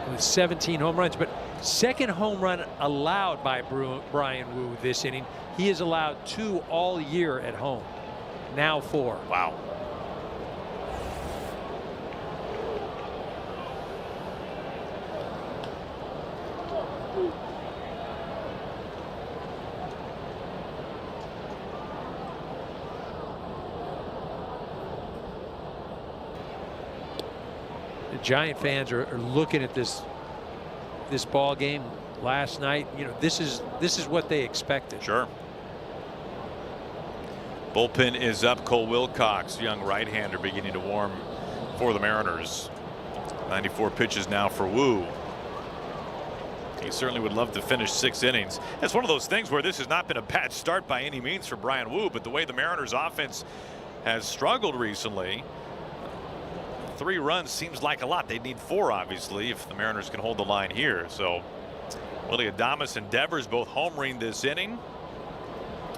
with 17 home runs, but second home run allowed by Bryan Woo this inning. He has allowed 2 all year at home. Now 4. Wow. The Giant fans are looking at this ball game last night. You know, this is what they expected. Sure. Bullpen is up. Cole Wilcox, young right-hander, beginning to warm for the Mariners. 94 pitches now for Woo. He certainly would love to finish 6 innings. It's one of those things where this has not been a bad start by any means for Bryan Woo, but the way the Mariners offense has struggled recently, 3 runs seems like a lot. They need 4, obviously, if the Mariners can hold the line here. So Willy Adames and Devers both homering this inning.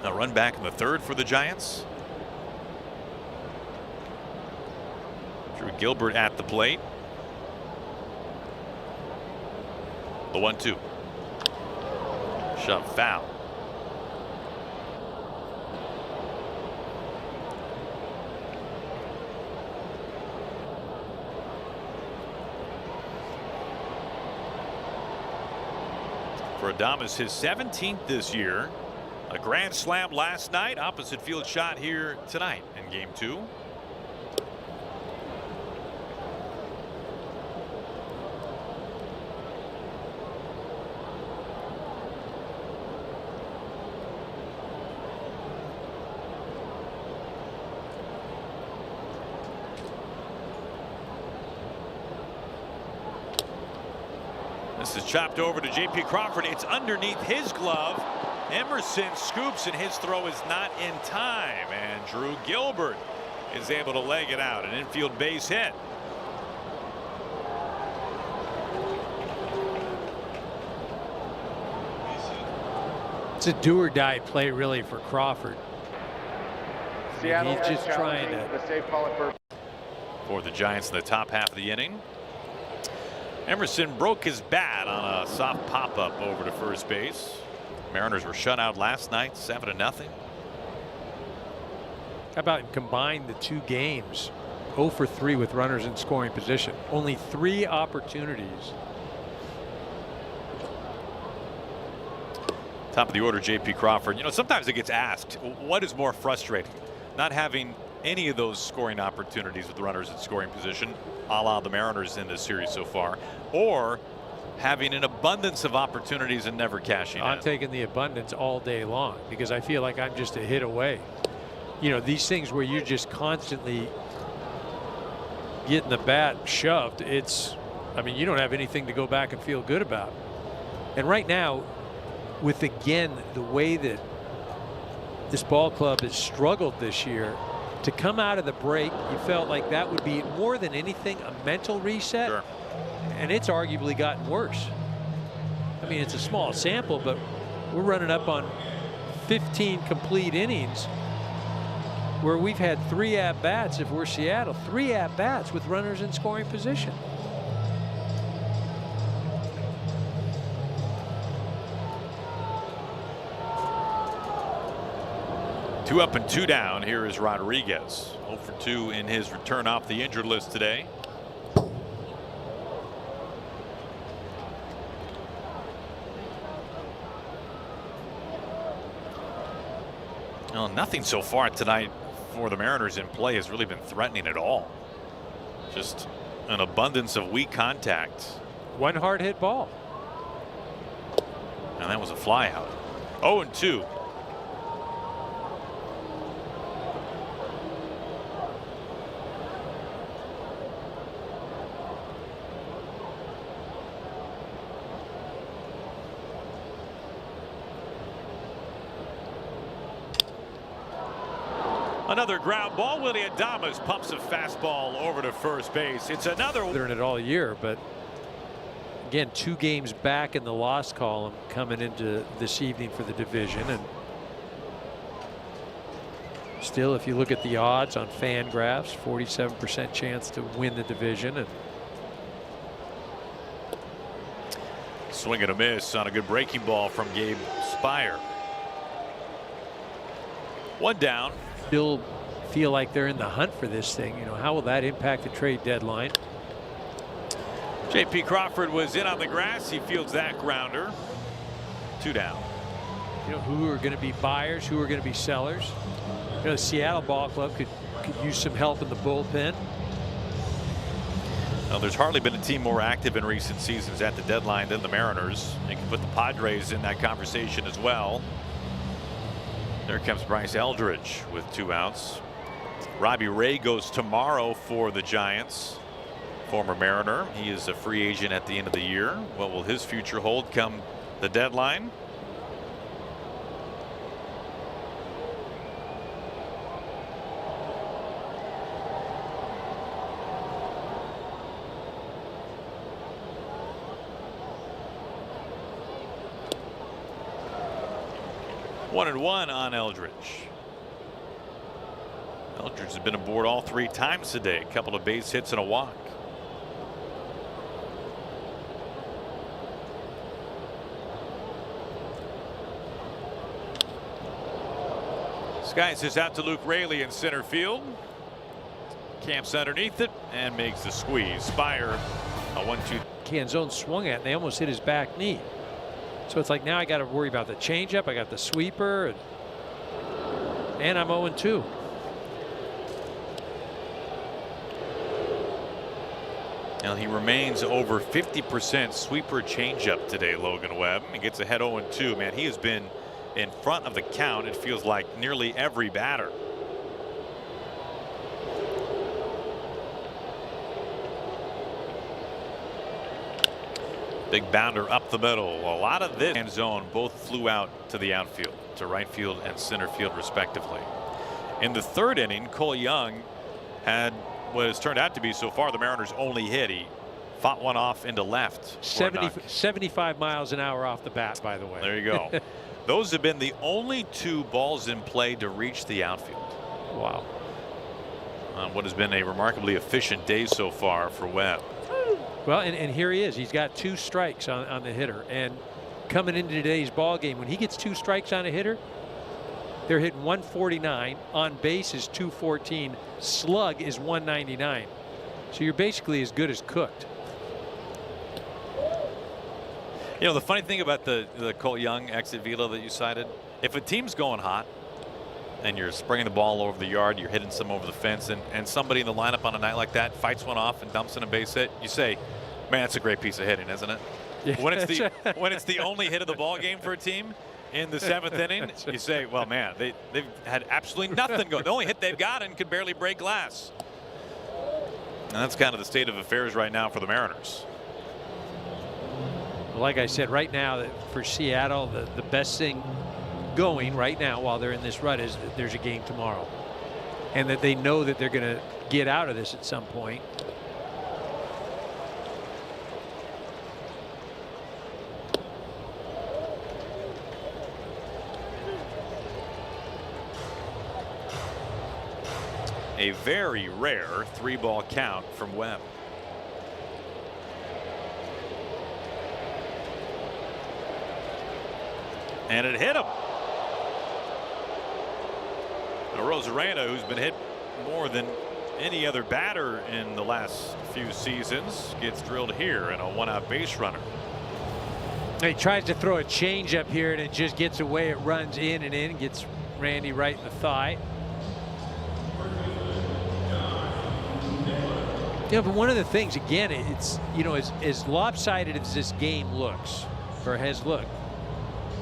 A run back in the 3rd for the Giants. Drew Gilbert at the plate. The 1-2. Shove foul. For Adames, his 17th this year. A grand slam last night. Opposite field shot here tonight in game 2. This is chopped over to J.P. Crawford. It's underneath his glove. Emerson scoops, and his throw is not in time. And Drew Gilbert is able to leg it out. An infield base hit. It's a do-or-die play, really, for Crawford. Seattle He's just trying to. the safe call at first. For the Giants in the top half of the inning. Emerson broke his bat on a soft pop-up over to first base. Mariners were shut out last night, 7-0. How about combine the 2 games? 0 for 3 with runners in scoring position. Only 3 opportunities. Top of the order, J.P. Crawford. You know, sometimes it gets asked, what is more frustrating? Not having any of those scoring opportunities with runners in scoring position, a la the Mariners in this series so far, or having an abundance of opportunities and never cashing in. I'm taking the abundance all day long because I feel like I'm just a hit away. You know, these things where you're just constantly getting the bat shoved, I mean, you don't have anything to go back and feel good about. And right now, with again the way that this ball club has struggled this year, to come out of the break, you felt like that would be more than anything a mental reset. Sure. And it's arguably gotten worse. I mean, it's a small sample, but we're running up on 15 complete innings where we've had 3 at-bats, if we're Seattle, 3 at-bats with runners in scoring position. Two up and 2 down. Here is Rodriguez. 0 for 2 in his return off the injured list today. Well, nothing so far tonight for the Mariners in play has really been threatening at all. Just an abundance of weak contact. 1 hard hit ball. And that was a fly out. 0 and 2. Another ground ball. Willy Adames pumps a fastball over to first base. It's another. They're in it all year, but again, 2 games back in the loss column coming into this evening for the division. And Still, if you look at the odds on Fangraphs, 47% chance to win the division. And swing and a miss on a good breaking ball from Gabe Spire. One down. still feel like they're in the hunt for this thing. You know, how will that impact the trade deadline? J.P. Crawford was in on the grass. He fields that grounder. 2 down. You know, who are going to be buyers, who are going to be sellers. You know, the Seattle Ball Club could use some help in the bullpen. Well, there's hardly been a team more active in recent seasons at the deadline than the Mariners. You can put the Padres in that conversation as well. There comes Bryce Eldridge with 2 outs. Robbie Ray goes tomorrow for the Giants. Former Mariner. He is a free agent at the end of the year. What will his future hold come the deadline? One and one on Eldridge. Eldridge has been aboard all 3 times today. A couple of base hits and a walk. Skies is out to Luke Raley in center field. Camps underneath it and makes the squeeze. Spire a 1-2. Canzone swung at and they almost hit his back knee. So it's like now I got to worry about the changeup. I got the sweeper, and I'm 0-2. Now he remains over 50% sweeper changeup today, Logan Webb. He gets ahead 0-2. Man, he has been in front of the count, it feels like, nearly every batter. Big bounder up the middle. A lot of this zone both flew out to the outfield, to right field and center field respectively. In the 3rd inning, Cole Young had what has turned out to be so far the Mariners' only hit. He fought one off into left. 75 miles an hour off the bat, by the way. There you go. Those have been the only 2 balls in play to reach the outfield. Wow. On what has been a remarkably efficient day so far for Webb. Well, and here he is. He's got 2 strikes on the hitter. And coming into today's ball game, when he gets 2 strikes on a hitter, they're hitting 149. On base is 214. Slug is 199. So you're basically as good as cooked. You know, the funny thing about the Cole Young exit velo that you cited, if a team's going hot and you're spraying the ball over the yard, you're hitting some over the fence, and somebody in the lineup on a night like that fights one off and dumps in a base hit, you say, man, that's a great piece of hitting, isn't it? Yeah. When it's the only hit of the ball game for a team in the 7th inning, you say, well, man, they've had absolutely nothing going. The only hit they've gotten could barely break glass. And that's kind of the state of affairs right now for the Mariners. Well, like I said, right now for Seattle, the best thing going right now while they're in this rut is that there's a game tomorrow, and that they know that they're going to get out of this at some point. A very rare 3-ball count from Webb. And it hit him. Rosarena, who's been hit more than any other batter in the last few seasons, gets drilled here in a 1-out base runner. He tries to throw a changeup here and it just gets away. It runs in and in, gets Randy right in the thigh. Yeah, but one of the things, again, it's, you know, as lopsided as this game looks or has looked,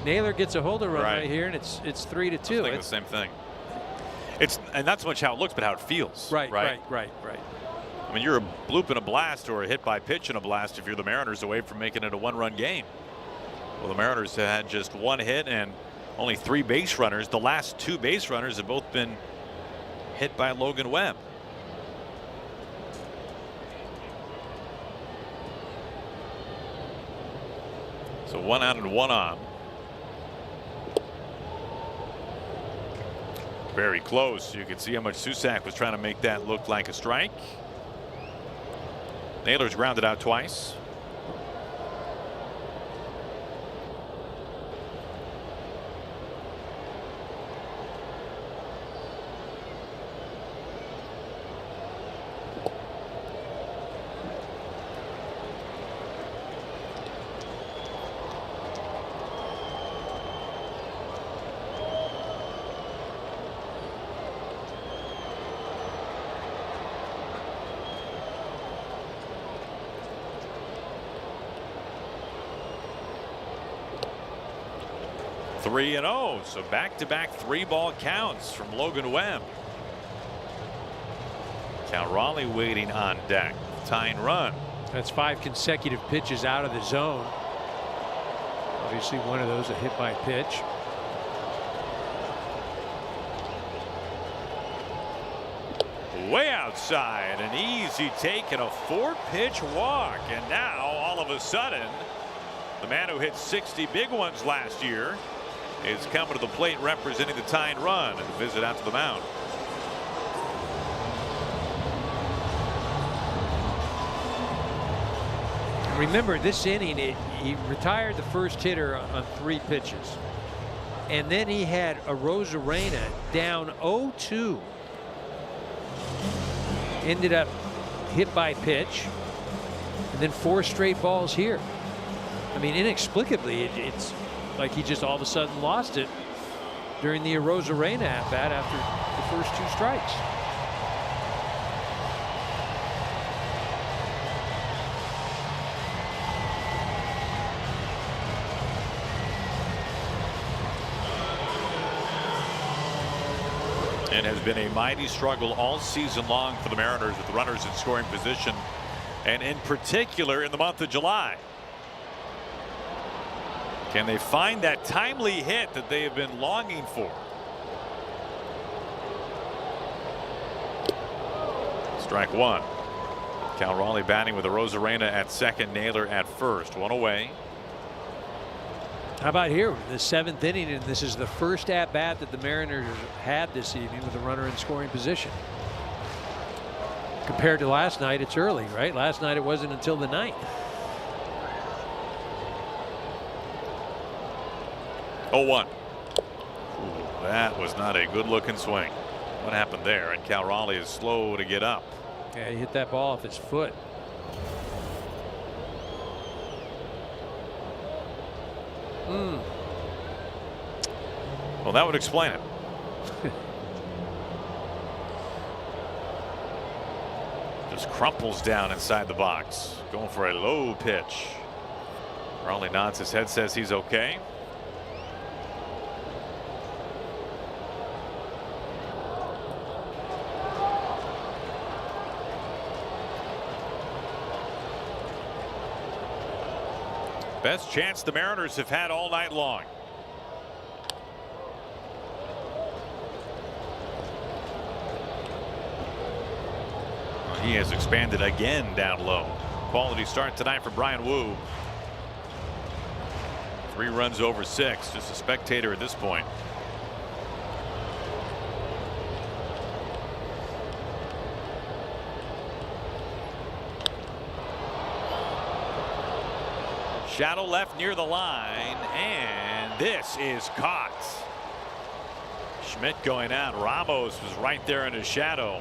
Naylor gets a holder run right here, and it's 3-2. I was thinking the same thing. It's and not so much how it looks, but how it feels. Right. I mean, you're a bloop and a blast, or a hit by pitch and a blast if you're the Mariners away from making it a 1-run game. Well, the Mariners have had just 1 hit and only 3 base runners. The last 2 base runners have both been hit by Logan Webb. So 1 out and 1 on. Very close. You can see how much Susak was trying to make that look like a strike. Naylor's grounded out twice. Three and 0, so back-to-back 3-ball counts from Logan Webb. Cal Raleigh waiting on deck. Tying run. That's 5 consecutive pitches out of the zone. Obviously, one of those a hit by pitch. Way outside, an easy take and a 4-pitch walk, and now all of a sudden the man who hit 60 big ones last year is coming to the plate representing the tying run and visit out to the mound. Remember, this inning, he retired the first hitter on 3 pitches. And then he had a Rosarena down 0-2. Ended up hit by pitch. And then 4 straight balls here. I mean, inexplicably, it's like he just all of a sudden lost it during the Rosarena at bat after the first 2 strikes. It has been a mighty struggle all season long for the Mariners with runners in scoring position, and in particular in the month of July. Can they find that timely hit that they have been longing for? Strike 1. Cal Raleigh batting with a Rosarena at second, Naylor at first. 1 away. How about here, the 7th inning, and this is the first at bat that the Mariners had this evening with a runner in scoring position. Compared to last night, it's early, right? Last night it wasn't until the 9th. 0-1. That was not a good looking swing. What happened there? And Cal Raleigh is slow to get up. Yeah, he hit that ball off his foot. Well, that would explain it. Just crumples down inside the box, going for a low pitch. Raleigh nods his head, says he's okay. Best chance the Mariners have had all night long. Well, he has expanded again down low. Quality start tonight for Brian Wu. 3 runs over 6. Just a spectator at this point. Shadow left near the line, and this is caught. Schmidt going out. Ramos was right there in his shadow.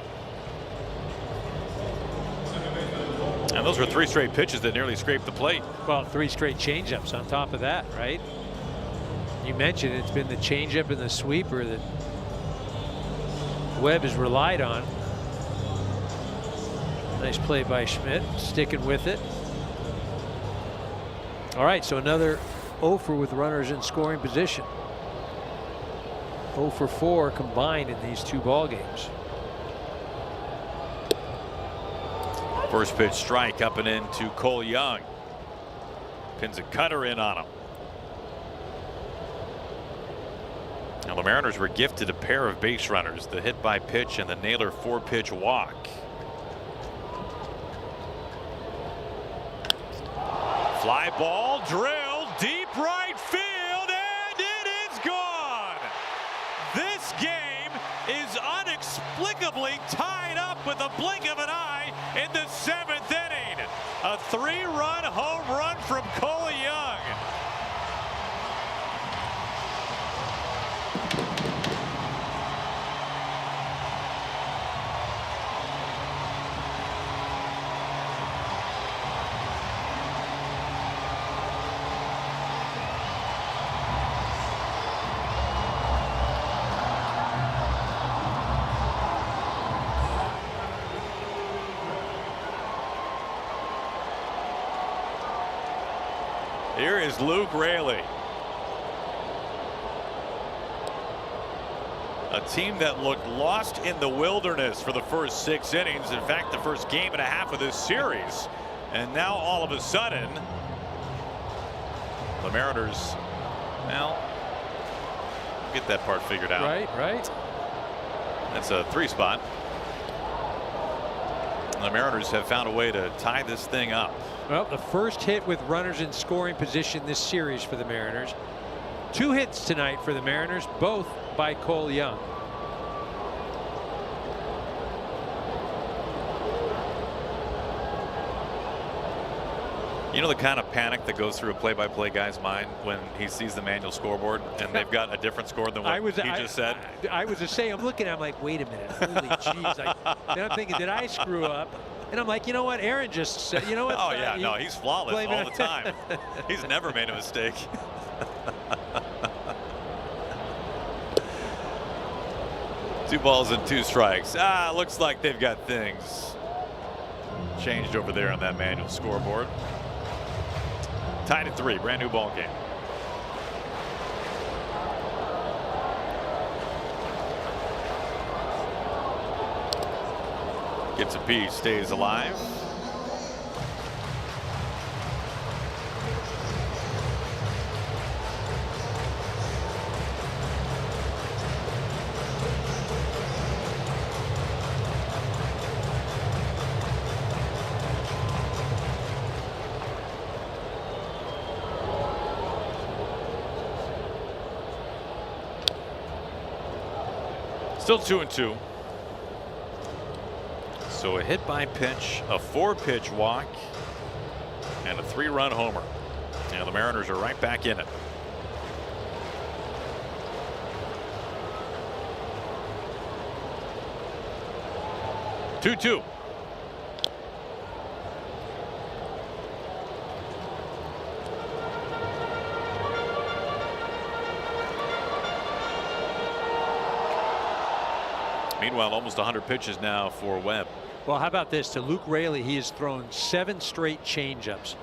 And those were 3 straight pitches that nearly scraped the plate. Well, 3 straight changeups on top of that, right? You mentioned it's been the changeup and the sweeper that Webb has relied on. Nice play by Schmidt, sticking with it. All right, so another 0 for with runners in scoring position. 0 for 4 combined in these 2 ball games. First pitch strike up and into Cole Young. Pins a cutter in on him. Now the Mariners were gifted a pair of base runners, the hit by pitch and the Naylor 4-pitch walk. Fly ball drilled deep right field, and it is gone. This game inexplicably tied up with a blink of an eye in the 7th inning. A 3-run home run from Cole Young. Here is Luke Raley. A team that looked lost in the wilderness for the first 6 innings. In fact, the first game and a half of this series. And now all of a sudden, the Mariners, well, get that part figured out. Right. That's a 3 spot. The Mariners have found a way to tie this thing up. Well, the first hit with runners in scoring position this series for the Mariners. 2 hits tonight for the Mariners, both by Cole Young. You know the kind of panic that goes through a play-by-play guy's mind when he sees the manual scoreboard and they've got a different score than what he just said? I was just saying, I'm looking, I'm like, wait a minute, holy jeez. Then I'm thinking, did I screw up? And I'm like, you know what, Aaron just said, you know what? Oh yeah, no, he's flawless all the time. He's never made a mistake. 2 balls and 2 strikes. Looks like they've got things changed over there on that manual scoreboard. Tied at 3, brand new ball game. Gets a piece, stays alive. Still 2-2. So a hit by pitch, a 4-pitch walk, and a 3-run homer. And the Mariners are right back in it. Two. Meanwhile, almost 100 pitches now for Webb. Well, how about this? To Luke Raley, he has thrown 7 straight changeups.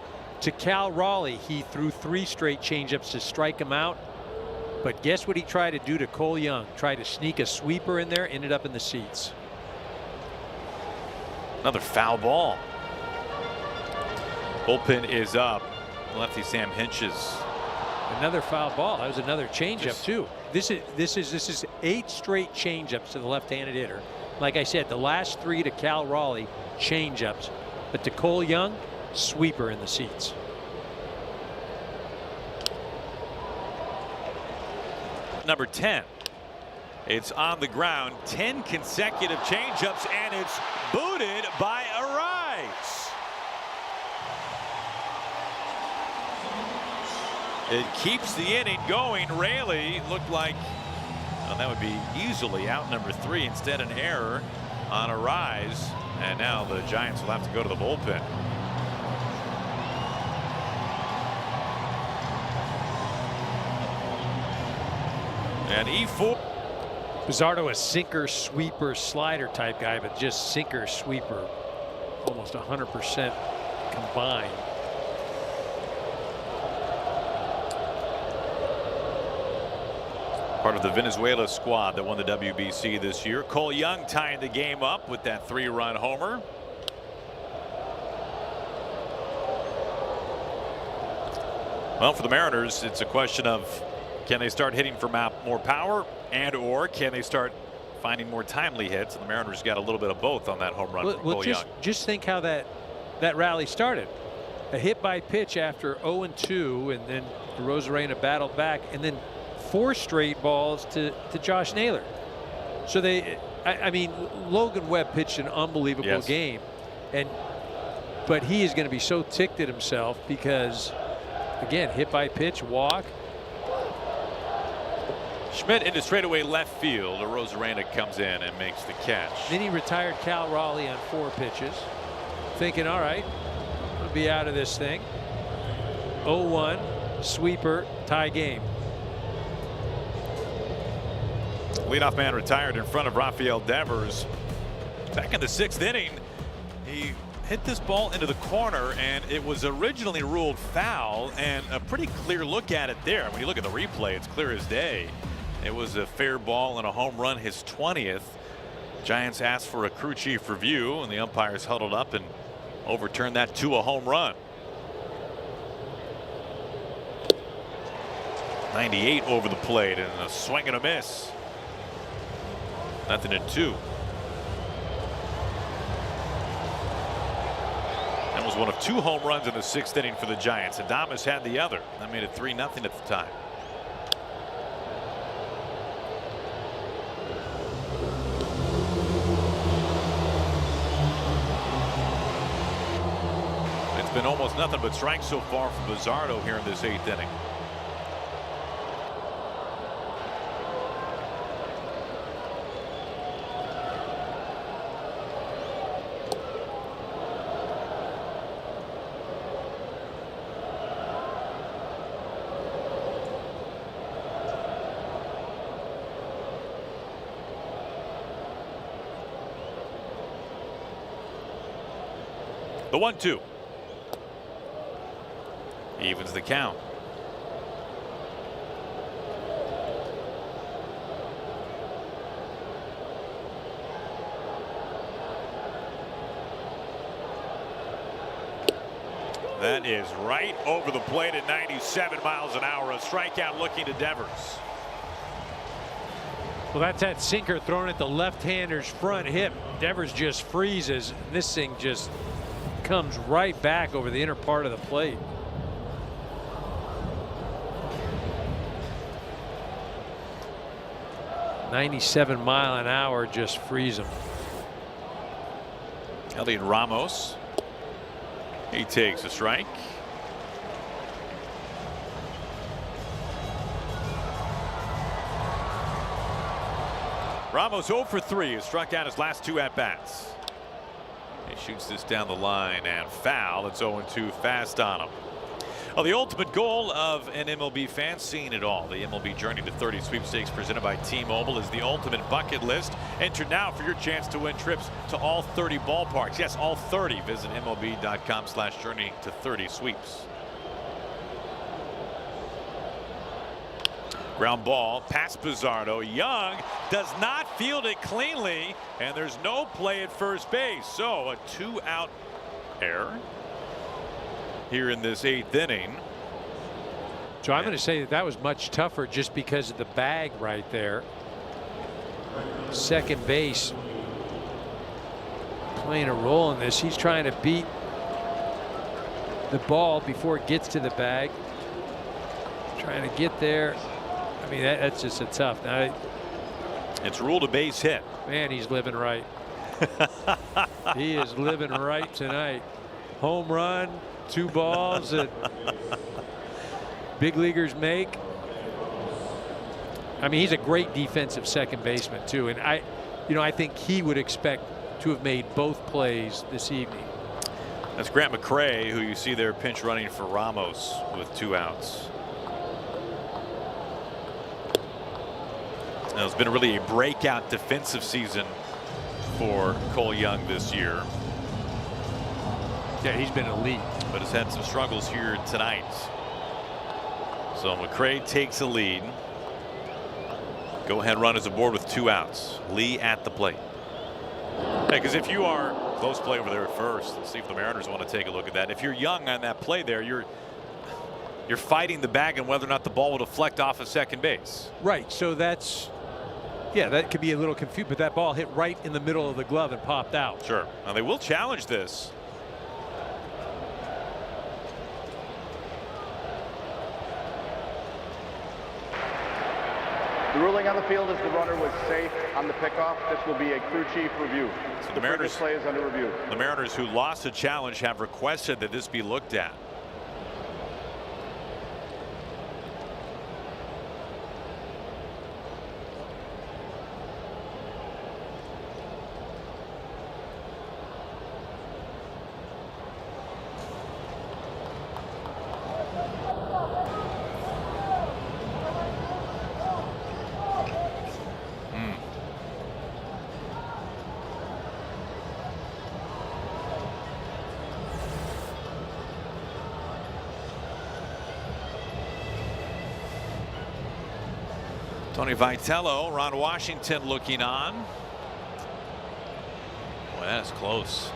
To Cal Raleigh, he threw 3 straight changeups to strike him out. But guess what he tried to do to Cole Young? Tried to sneak a sweeper in there, ended up in the seats. Another foul ball. Bullpen is up. Lefty Sam Hinch's. Another foul ball. That was another changeup too. This is 8 straight changeups to the left-handed hitter. Like I said, the last 3 to Cal Raleigh, changeups, but to Cole Young, sweeper in the seats. Number 10. It's on the ground. 10 consecutive changeups, and it's booted by Arise. It keeps the inning going. Raley looked like that would be easily out number 3. Instead, an error on Arise, and now the Giants will have to go to the bullpen. And E4. Pizzardo, a sinker, sweeper, slider type guy, but just sinker, sweeper, almost 100% combined. Part of the Venezuela squad that won the WBC this year. Cole Young tying the game up with that 3-run homer. Well, for the Mariners, it's a question of can they start hitting for more power, and or can they start finding more timely hits? And the Mariners got a little bit of both on that home run from Cole Young. Just think how that rally started. A hit by pitch after 0-2, and then Rosarena battled back, and then 4 straight balls to Josh Naylor. So I mean, Logan Webb pitched an unbelievable game, but he is going to be so ticked at himself because, again, hit by pitch, walk. Schmidt into straightaway left field. Rosarena comes in and makes the catch. Then he retired Cal Raleigh on 4 pitches, thinking, all right, I'll be out of this thing. 0-1, sweeper, tie game. Leadoff man retired in front of Rafael Devers. Back in the 6th inning, he hit this ball into the corner, and it was originally ruled foul, and a pretty clear look at it there. When you look at the replay, it's clear as day. It was a fair ball and a home run, his 20th. Giants asked for a crew chief review, and the umpires huddled up and overturned that to a home run. 98 over the plate, and a swing and a miss. Nothing in 2. That was one of 2 home runs in the 6th inning for the Giants. Adames had the other. That made it 3-0 at the time. It's been almost nothing but strikes so far from Bizzardo here in this 8th inning. The 1-2. Evens the count. That is right over the plate at 97 miles an hour. A strikeout looking to Devers. Well, that's that sinker thrown at the left-hander's front hip. Devers just freezes. This thing just comes right back over the inner part of the plate. .97 mile an hour just freeze him. Elliot Ramos. He takes a strike. Ramos 0 for 3. Has struck out his last 2 at-bats. He shoots this down the line and foul. It's 0-2 fast on him. Well, the ultimate goal of an MLB fan, seeing it all. The MLB Journey to 30 sweepstakes presented by T-Mobile is the ultimate bucket list. Enter now for your chance to win trips to all 30 ballparks. Yes, all 30. Visit MLB.com/journey to 30 sweeps. Ground ball past Bizzardo. Young does not field it cleanly, and there's no play at first base. So a 2-out error here in this 8th inning. So I'm going to say that was much tougher just because of the bag right there. Second base playing a role in this. He's trying to beat the ball before it gets to the bag. Trying to get there. I mean, that's just a tough. Now, it's ruled a base hit. Man, he's living right. He is living right tonight. Home run, 2 balls that big leaguers make. I mean, he's a great defensive second baseman too, and I think he would expect to have made both plays this evening. That's Grant McCray, who you see there pinch running for Ramos with 2 outs. Now, it's been really a breakout defensive season for Cole Young this year. Yeah, he's been elite, but has had some struggles here tonight. So McCray takes a lead. Go ahead run is aboard with 2 outs. Lee at the plate. Because if you are close play over there at first, let's see if the Mariners want to take a look at that. If you're Young on that play there, you're fighting the bag and whether or not the ball will deflect off of second base. Right. So that's, yeah, that could be a little confused, but that ball hit right in the middle of the glove and popped out. Sure. Now they will challenge this. The ruling on the field as the runner was safe on the pickoff. This will be a crew chief review. So the Mariners play is under review. The Mariners, who lost the challenge, have requested that this be looked at. Tony Vitello, Ron Washington looking on. Well, that's close.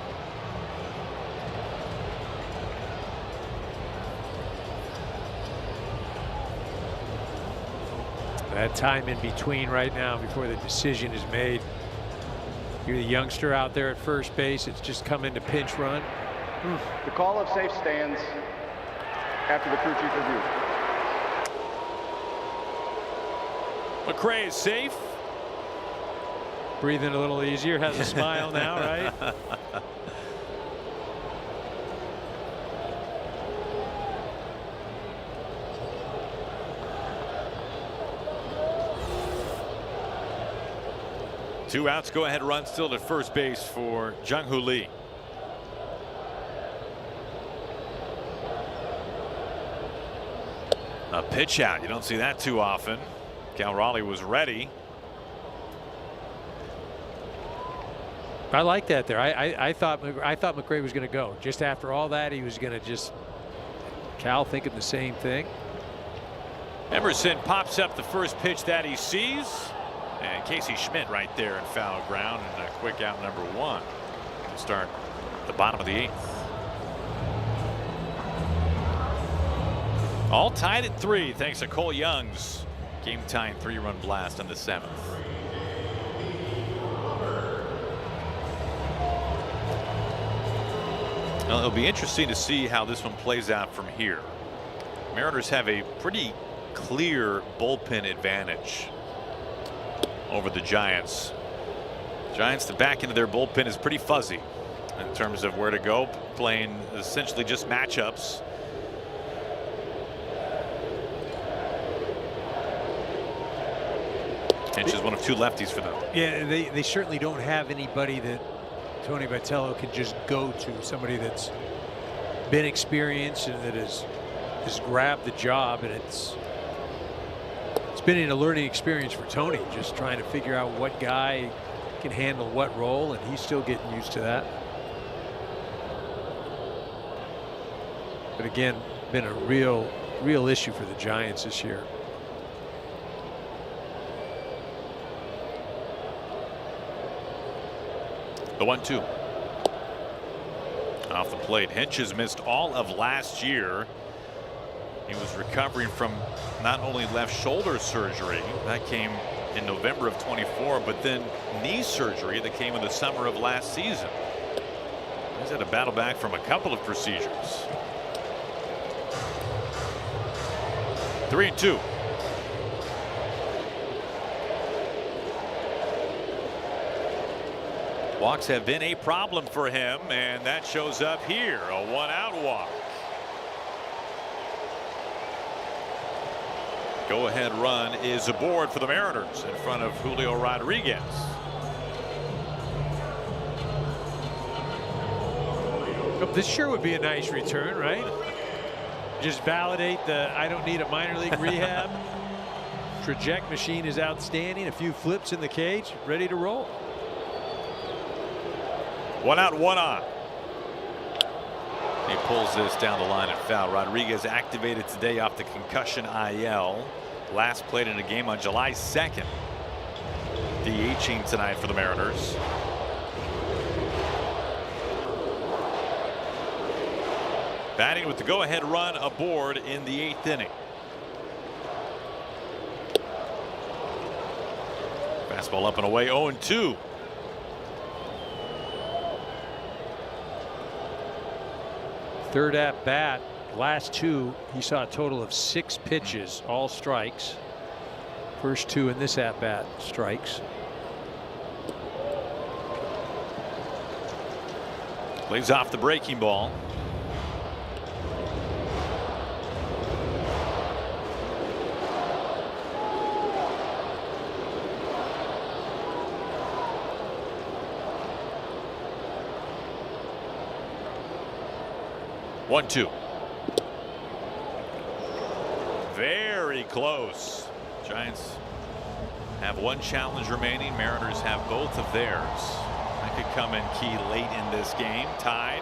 That time in between right now before the decision is made. You're the youngster out there at first base. It's just come into pinch run. The call of safe stands after the crew chief review. McRae is safe. Breathing a little easier, has a smile now, right? Two outs, go ahead run still at first base for JuLy. A pitch out, you don't see that too often. Cal Raleigh was ready. I like that there. I thought McRae was going to go. Just after all that, he was going to just. Cal thinking the same thing. Emerson pops up the first pitch that he sees. And Casey Schmidt right there in foul ground, and a quick out number one to start the bottom of the eighth. All tied at 3 thanks to Cole Young's game tying 3-run blast in the 7th. Well, it'll be interesting to see how this one plays out from here. Mariners have a pretty clear bullpen advantage over the Giants. Giants, the back end of their bullpen is pretty fuzzy in terms of where to go, playing essentially just matchups. Hinch is one of 2 lefties for them. Yeah, they certainly don't have anybody that Tony Vitello can just go to. Somebody that's been experienced and that has grabbed the job, and it's been a learning experience for Tony, just trying to figure out what guy can handle what role, and he's still getting used to that. But again, been a real issue for the Giants this year. The 1-2 off the plate. Hinch has missed all of last year. He was recovering from not only left shoulder surgery that came in November of 24, but then knee surgery that came in the summer of last season. He's had to battle back from a couple of procedures. 3-2. Walks have been a problem for him, and that shows up here. A 1-out walk. Go ahead run is aboard for the Mariners in front of Julio Rodriguez. This sure would be a nice return, right? Just validate the I don't need a minor league rehab. Traject machine is outstanding. A few flips in the cage, ready to roll. 1 out, 1 on. He pulls this down the line and foul. Rodriguez activated today off the concussion IL. Last played in a game on July 2nd. DHing tonight for the Mariners. Batting with the go-ahead run aboard in the 8th inning. Fastball up and away, 0-2. Third at bat, last 2, he saw a total of 6 pitches, all strikes, First 2 in this at bat, strikes. Plays off the breaking ball. One, two. Very close. Giants have one challenge remaining. Mariners have both of theirs. That could come in key late in this game. Tied.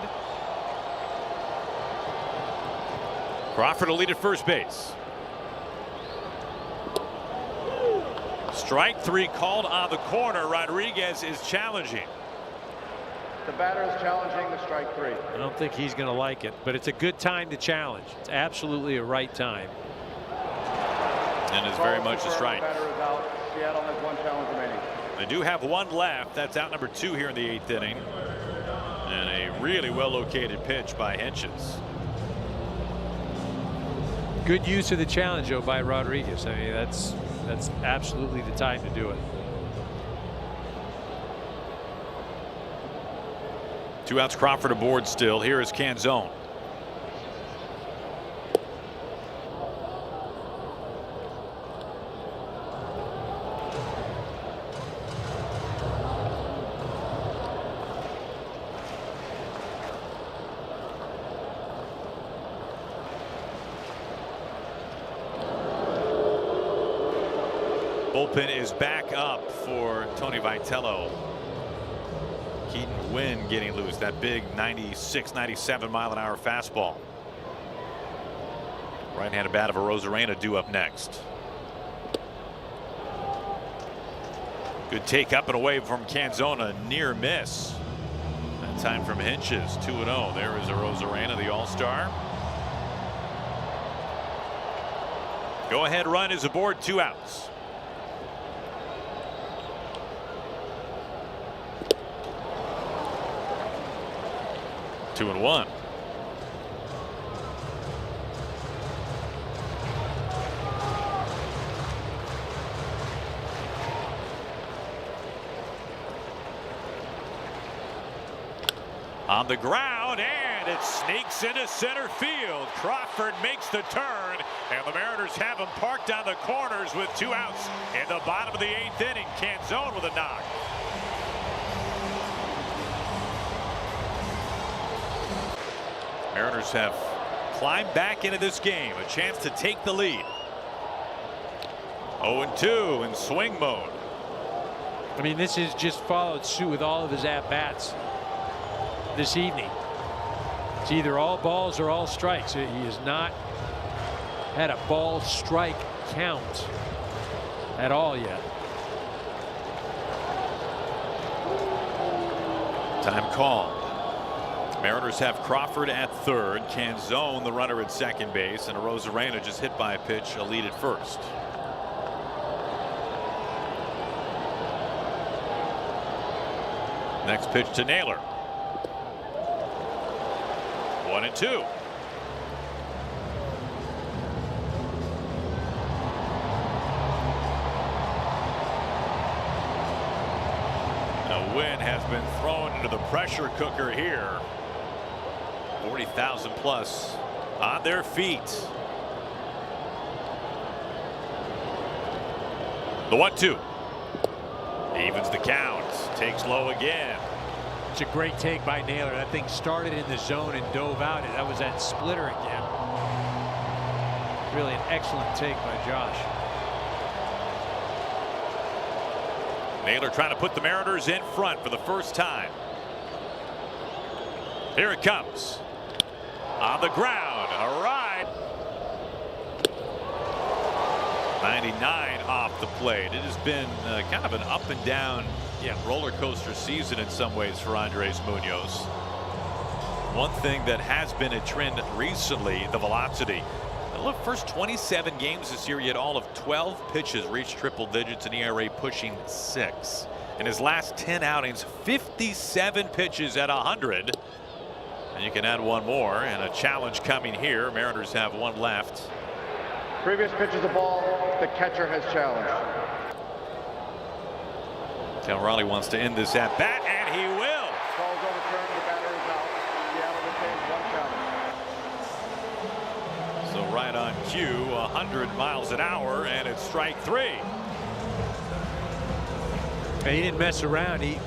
Crawford will lead at first base. Strike 3 called on the corner. Rodriguez is challenging. The batter is challenging the strike 3. I don't think he's going to like it, but it's a good time to challenge. It's absolutely a right time. And is very much a strike. The batter is out. Seattle has one challenge remaining. They do have one left. That's out number 2 here in the 8th inning. And a really well located pitch by Hentges. Good use of the challenge, though, by Rodriguez. I mean, that's absolutely the time to do it. 2 outs, Crawford aboard still. Here is Canzone. Bullpen is back up for Tony Vitello. Keaton Wynn getting loose. That big 96, 97 mile-an-hour fastball. Right-handed bat of Arozarena due up next. Good take up and away from Canzona. Near miss. That time from Hentges. 2-0. There is Arozarena, the All-Star. Go-ahead run is aboard. 2 outs. Two and one. On the ground, and it sneaks into center field. Crawford makes the turn, and the Mariners have him parked on the corners with 2 outs in the bottom of the 8th inning. Canzone with a knock. Mariners have climbed back into this game. A chance to take the lead. 0-2 in swing mode. I mean, this has just followed suit with all of his at-bats this evening. It's either all balls or all strikes. He has not had a ball strike count at all yet. Time called. Mariners have Crawford at third, Canzone the runner at second base, and Arozarena just hit by a pitch, a lead at first. Next pitch to Naylor. 1-2. Now Wynn has been thrown into the pressure cooker here. 40,000 plus on their feet. The 1-2. Evens the count. Takes low again. It's a great take by Naylor. That thing started in the zone and dove out. That was that splitter again. Really an excellent take by Josh. Naylor trying to put the Mariners in front for the first time. Here it comes. On the ground. All right. 99 off the plate. It has been kind of an up and down roller coaster season in some ways for Andres Munoz. One thing that has been a trend recently, the velocity. The first 27 games this year, yet all of 12 pitches reached triple digits, and ERA pushing 6. In his last 10 outings, 57 pitches at 100. And you can add one more, and a challenge coming here. Mariners have one left. Previous pitch is a ball. The catcher has challenged. Raleigh wants to end this at bat, and he will. Ball's overturned. The batter is out. Seattle retains 1 challenge. So right on cue, 100 miles an hour, and it's strike 3. He didn't mess around. He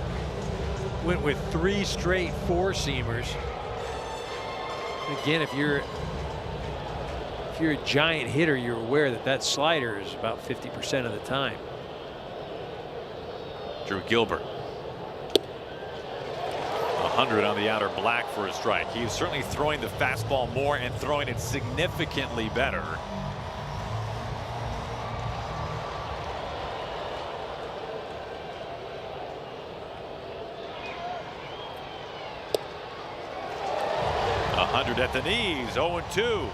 went with 3 straight 4-seamers. Again, if you're a giant hitter, you're aware that that slider is about 50% of the time. Drew Gilbert. 100 on the outer black for a strike. He's certainly throwing the fastball more and throwing it significantly better. At the knees, 0-2.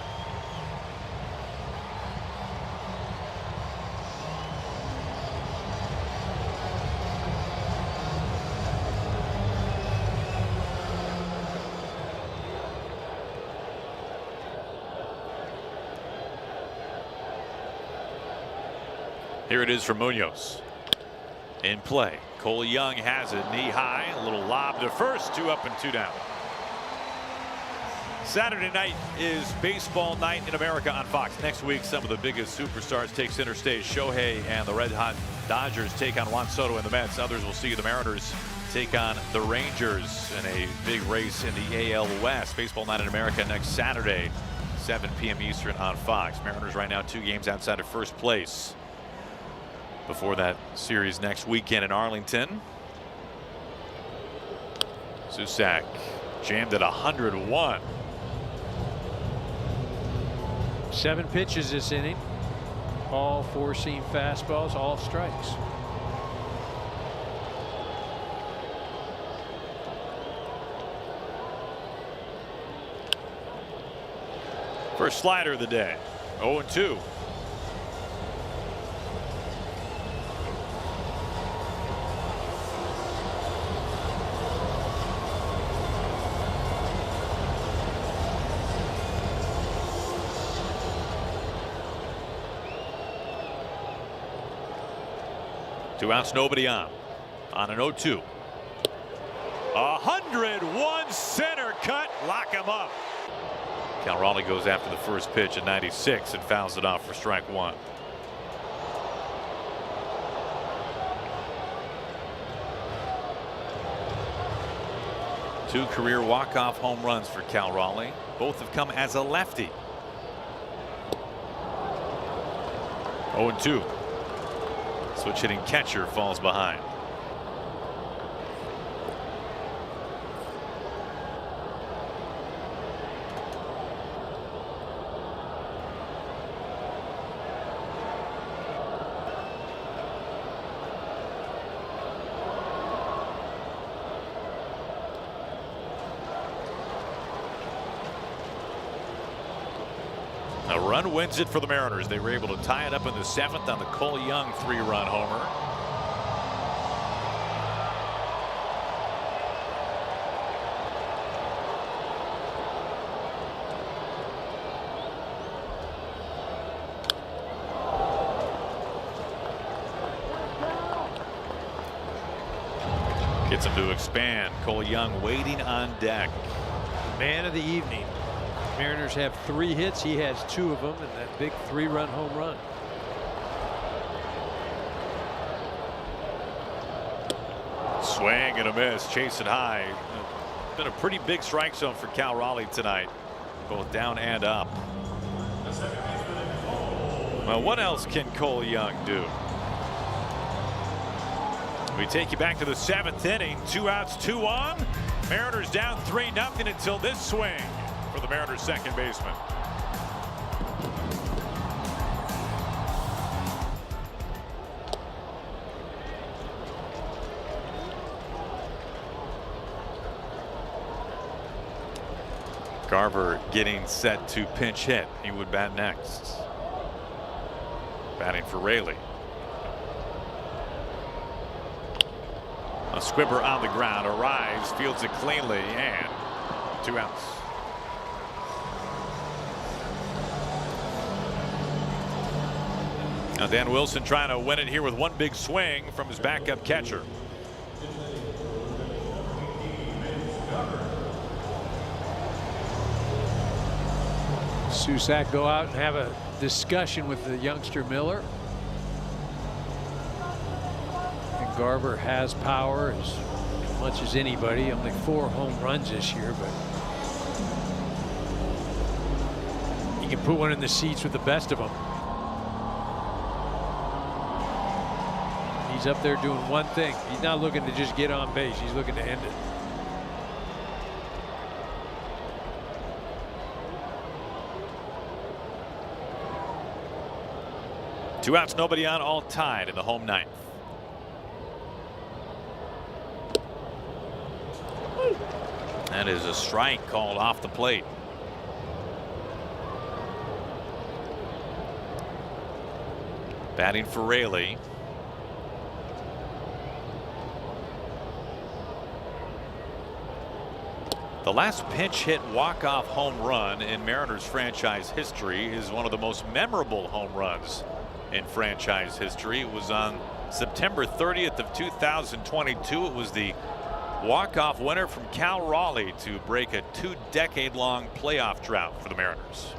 Here it is for Munoz. In play. Cole Young has it knee high. A little lob to first. 2 up and 2 down. Saturday night is baseball night in America on Fox. Next week, some of the biggest superstars take center stage. Shohei and the Red Hot Dodgers take on Juan Soto and the Mets. Others will see the Mariners take on the Rangers in a big race in the AL West. Baseball night in America next Saturday, 7 p.m. Eastern on Fox. Mariners right now 2 games outside of first place before that series next weekend in Arlington. Susak jammed at 101. 7 pitches this inning. All 4-seam fastballs, all strikes. First slider of the day. 0-2. Two outs, nobody on an 0-2. 101 center cut, lock him up. Raleigh goes after the first pitch at 96 and fouls it off for strike 1. Two career walk-off home runs for Cal Raleigh. Both have come as a lefty. 0-2. Switch hitting catcher falls behind. A run wins it for the Mariners. They were able to tie it up in the 7th on the Cole Young 3-run homer. Gets him to expand. Cole Young waiting on deck. Man of the evening. Mariners have 3 hits. He has 2 of them, and that big 3-run home run. Swing and a miss. Chase it high. Been a pretty big strike zone for Cal Raleigh tonight, both down and up. Well, what else can Cole Young do? We take you back to the 7th inning. 2 outs, 2 on. Mariners down 3-0 until this swing for the Mariners second baseman. Garver getting set to pinch hit. He would bat next. Batting for Raley. A squibber on the ground, arrives, fields it cleanly, and 2 outs. Now Dan Wilson trying to win it here with one big swing from his backup catcher. Susac go out and have a discussion with the youngster Miller. And Garver has power as much as anybody. Only 4 home runs this year, but he can put one in the seats with the best of them. He's up there doing one thing. He's not looking to just get on base. He's looking to end it. Two outs, nobody on, all tied in the home ninth. That is a strike called off the plate. Batting for Raley. The last pinch hit walk-off home run in Mariners franchise history is one of the most memorable home runs in franchise history. It was on September 30th of 2022. It was the walk-off winner from Cal Raleigh to break a 2-decade-long playoff drought for the Mariners.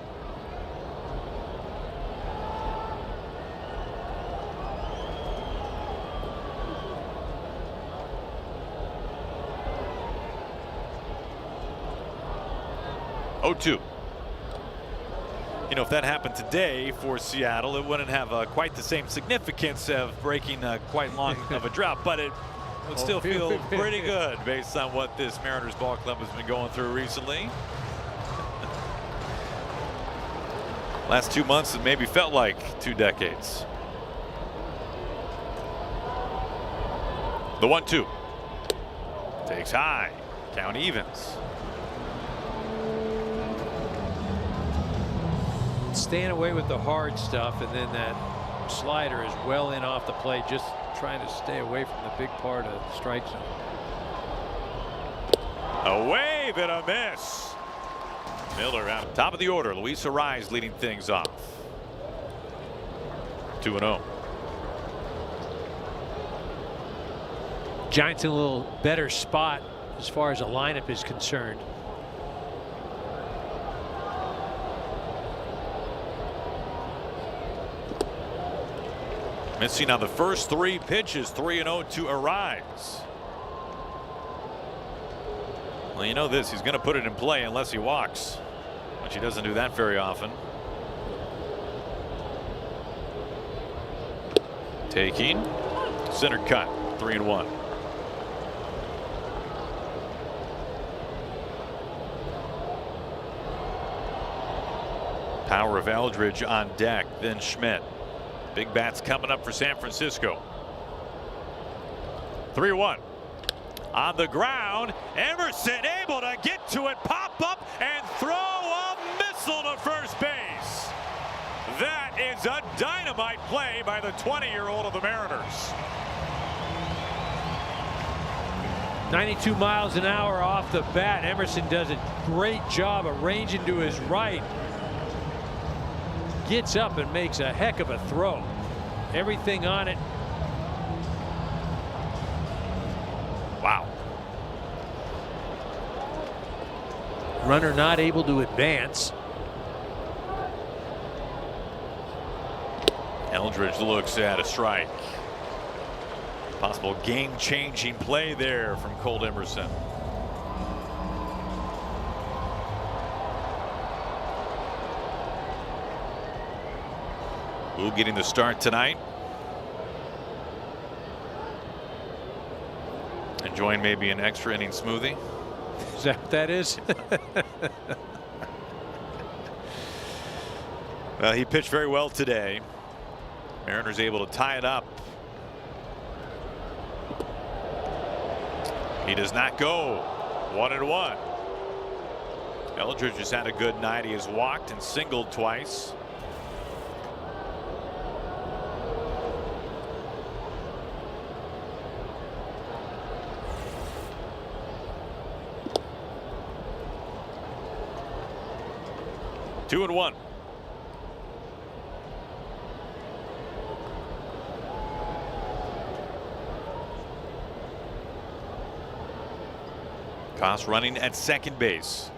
Oh, 2. You know, if that happened today for Seattle, it wouldn't have quite the same significance of breaking quite long of a drought, but it would still feel pretty good based on what this Mariners ball club has been going through recently. Last 2 months, it maybe felt like 2 decades. The 1-2 takes high, count evens. Staying away with the hard stuff, and then that slider is well in off the plate, just trying to stay away from the big part of the strike zone. A wave and a miss. Miller out top of the order. Luis Arraez leading things off. 2-0. Giants in a little better spot as far as a lineup is concerned. Missing on the first 3 pitches. 3-0 to Arraez. Well, you know this, he's going to put it in play unless he walks, which he doesn't do that very often. Taking center cut. 3-1. Power of Eldridge on deck, then Schmidt. Big bats coming up for San Francisco. 3-1. On the ground, Emerson able to get to it, pop up and throw a missile to first base. That is a dynamite play by the 20-year-old of the Mariners. 92 miles an hour off the bat. Emerson does a great job arranging to his right. Gets up and makes a heck of a throw. Everything on it. Wow. Runner not able to advance. Eldridge looks at a strike. Possible game-changing play there from Colt Emerson. Wu getting the start tonight. Enjoying maybe an extra inning smoothie. Is that what that is? Well, he pitched very well today. Mariners able to tie it up. He does not go. 1-1. Eldridge has had a good night. He has walked and singled twice. Two and 1. Koss running at second base.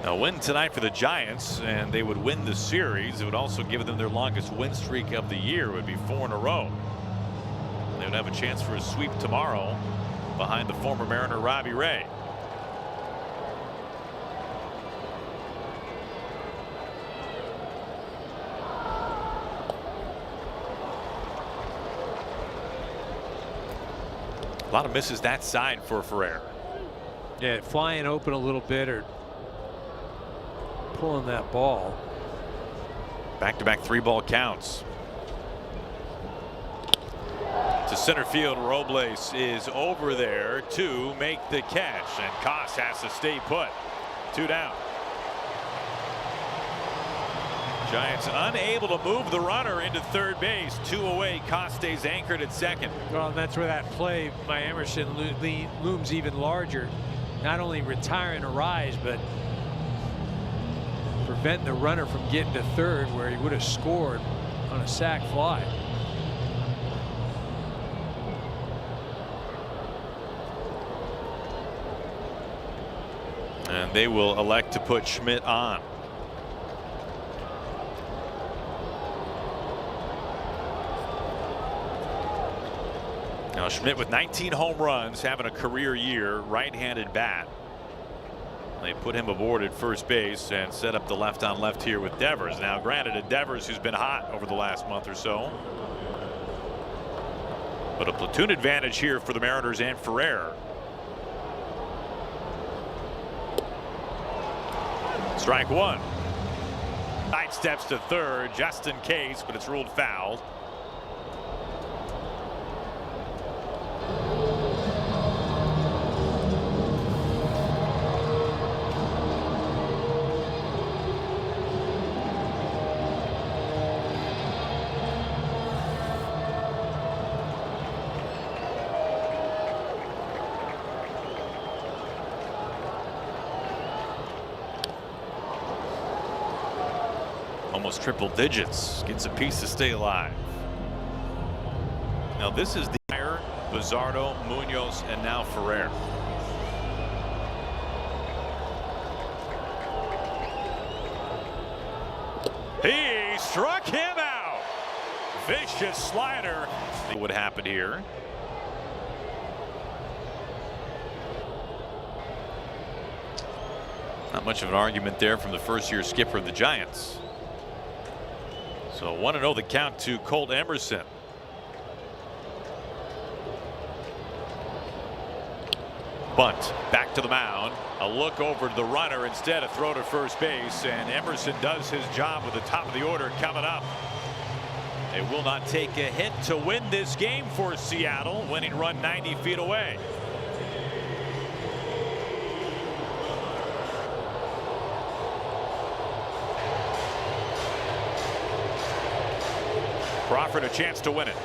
A win tonight for the Giants, and they would win the series. It would also give them their longest win streak of the year. It would be 4 in a row. They would have a chance for a sweep tomorrow behind the former Mariner Robbie Ray. A lot of misses that side for Ferrer. Yeah, flying open a little bit or pulling that ball. Back-to-back 3-ball counts. To center field, Robles is over there to make the catch, and Koss has to stay put. 2 down. Giants unable to move the runner into third base. 2 away. Koss stays anchored at second. Well, and that's where that play by Emerson looms even larger. Not only retiring a rise, but preventing the runner from getting to third, where he would have scored on a sac fly. And they will elect to put Schmidt on. Now Schmidt with 19 home runs, having a career year, right-handed bat. They put him aboard at first base and set up the left-on-left here with Devers. Now granted, a Devers who's been hot over the last month or so, but a platoon advantage here for the Mariners and Ferrer. Strike 1. Knight steps to third just in case, but it's ruled foul. Almost triple digits, gets a piece to stay alive. Now this is the Bizardo, Munoz, and now Ferrer. He struck him out. Vicious slider. What would happen here? Not much of an argument there from the first-year skipper of the Giants. So 1-0 the count to Colt Emerson. Bunt back to the mound. A look over to the runner, instead a throw to first base, and Emerson does his job with the top of the order coming up. They will not take a hit to win this game for Seattle. Winning run 90 feet away. Crawford a chance to win it.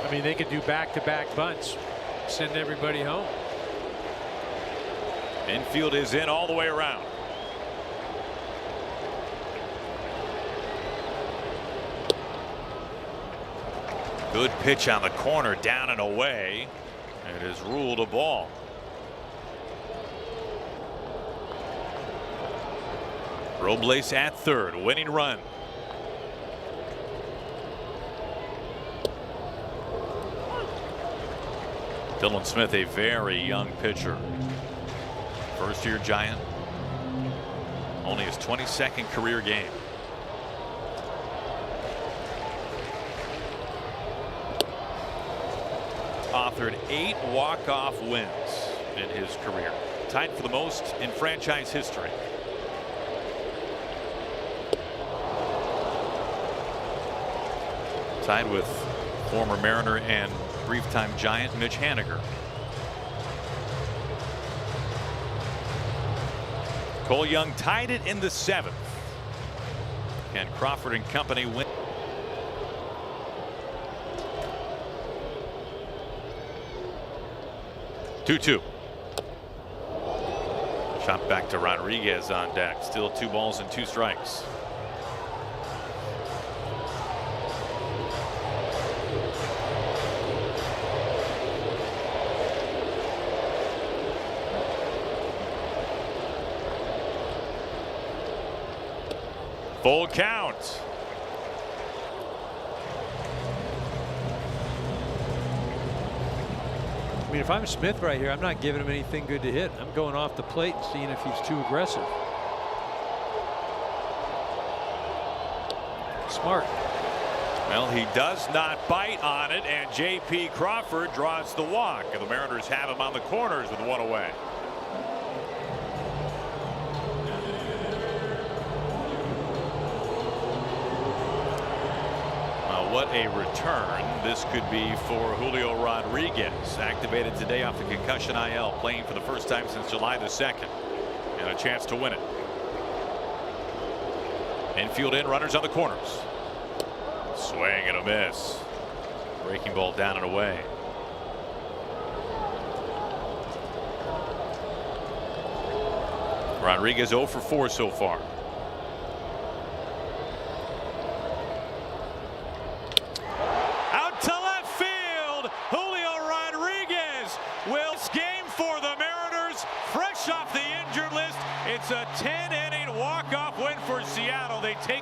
I mean, they could do back-to-back bunts, send everybody home. Infield is in all the way around. Good pitch on the corner, down and away. It is ruled a ball. Robles at third, winning run. Dylan Smith, a very young pitcher. First-year Giant. Only his 22nd career game. Authored 8 walk-off wins in his career. Tied for the most in franchise history. Tied with former Mariner and brief-time Giant Mitch Haniger. Cole Young tied it in the 7th. And Crawford and company win. Two. Shot back to Rodriguez on deck. Still 2 balls and 2 strikes. Full count. I mean, if I'm Smith right here, I'm not giving him anything good to hit. I'm going off the plate and seeing if he's too aggressive. Smart. Well, he does not bite on it, and J.P. Crawford draws the walk, and the Mariners have him on the corners with one away. What a return this could be for Julio Rodriguez, activated today off the concussion IL, playing for the first time since July the 2nd, and a chance to win it. Infield in, runners on the corners. Swing and a miss. Breaking ball down and away. Rodriguez 0 for 4 so far. Out to left field. Julio Rodriguez will game for the Mariners, fresh off the injured list. It's a 10-inning walk-off win for Seattle. They take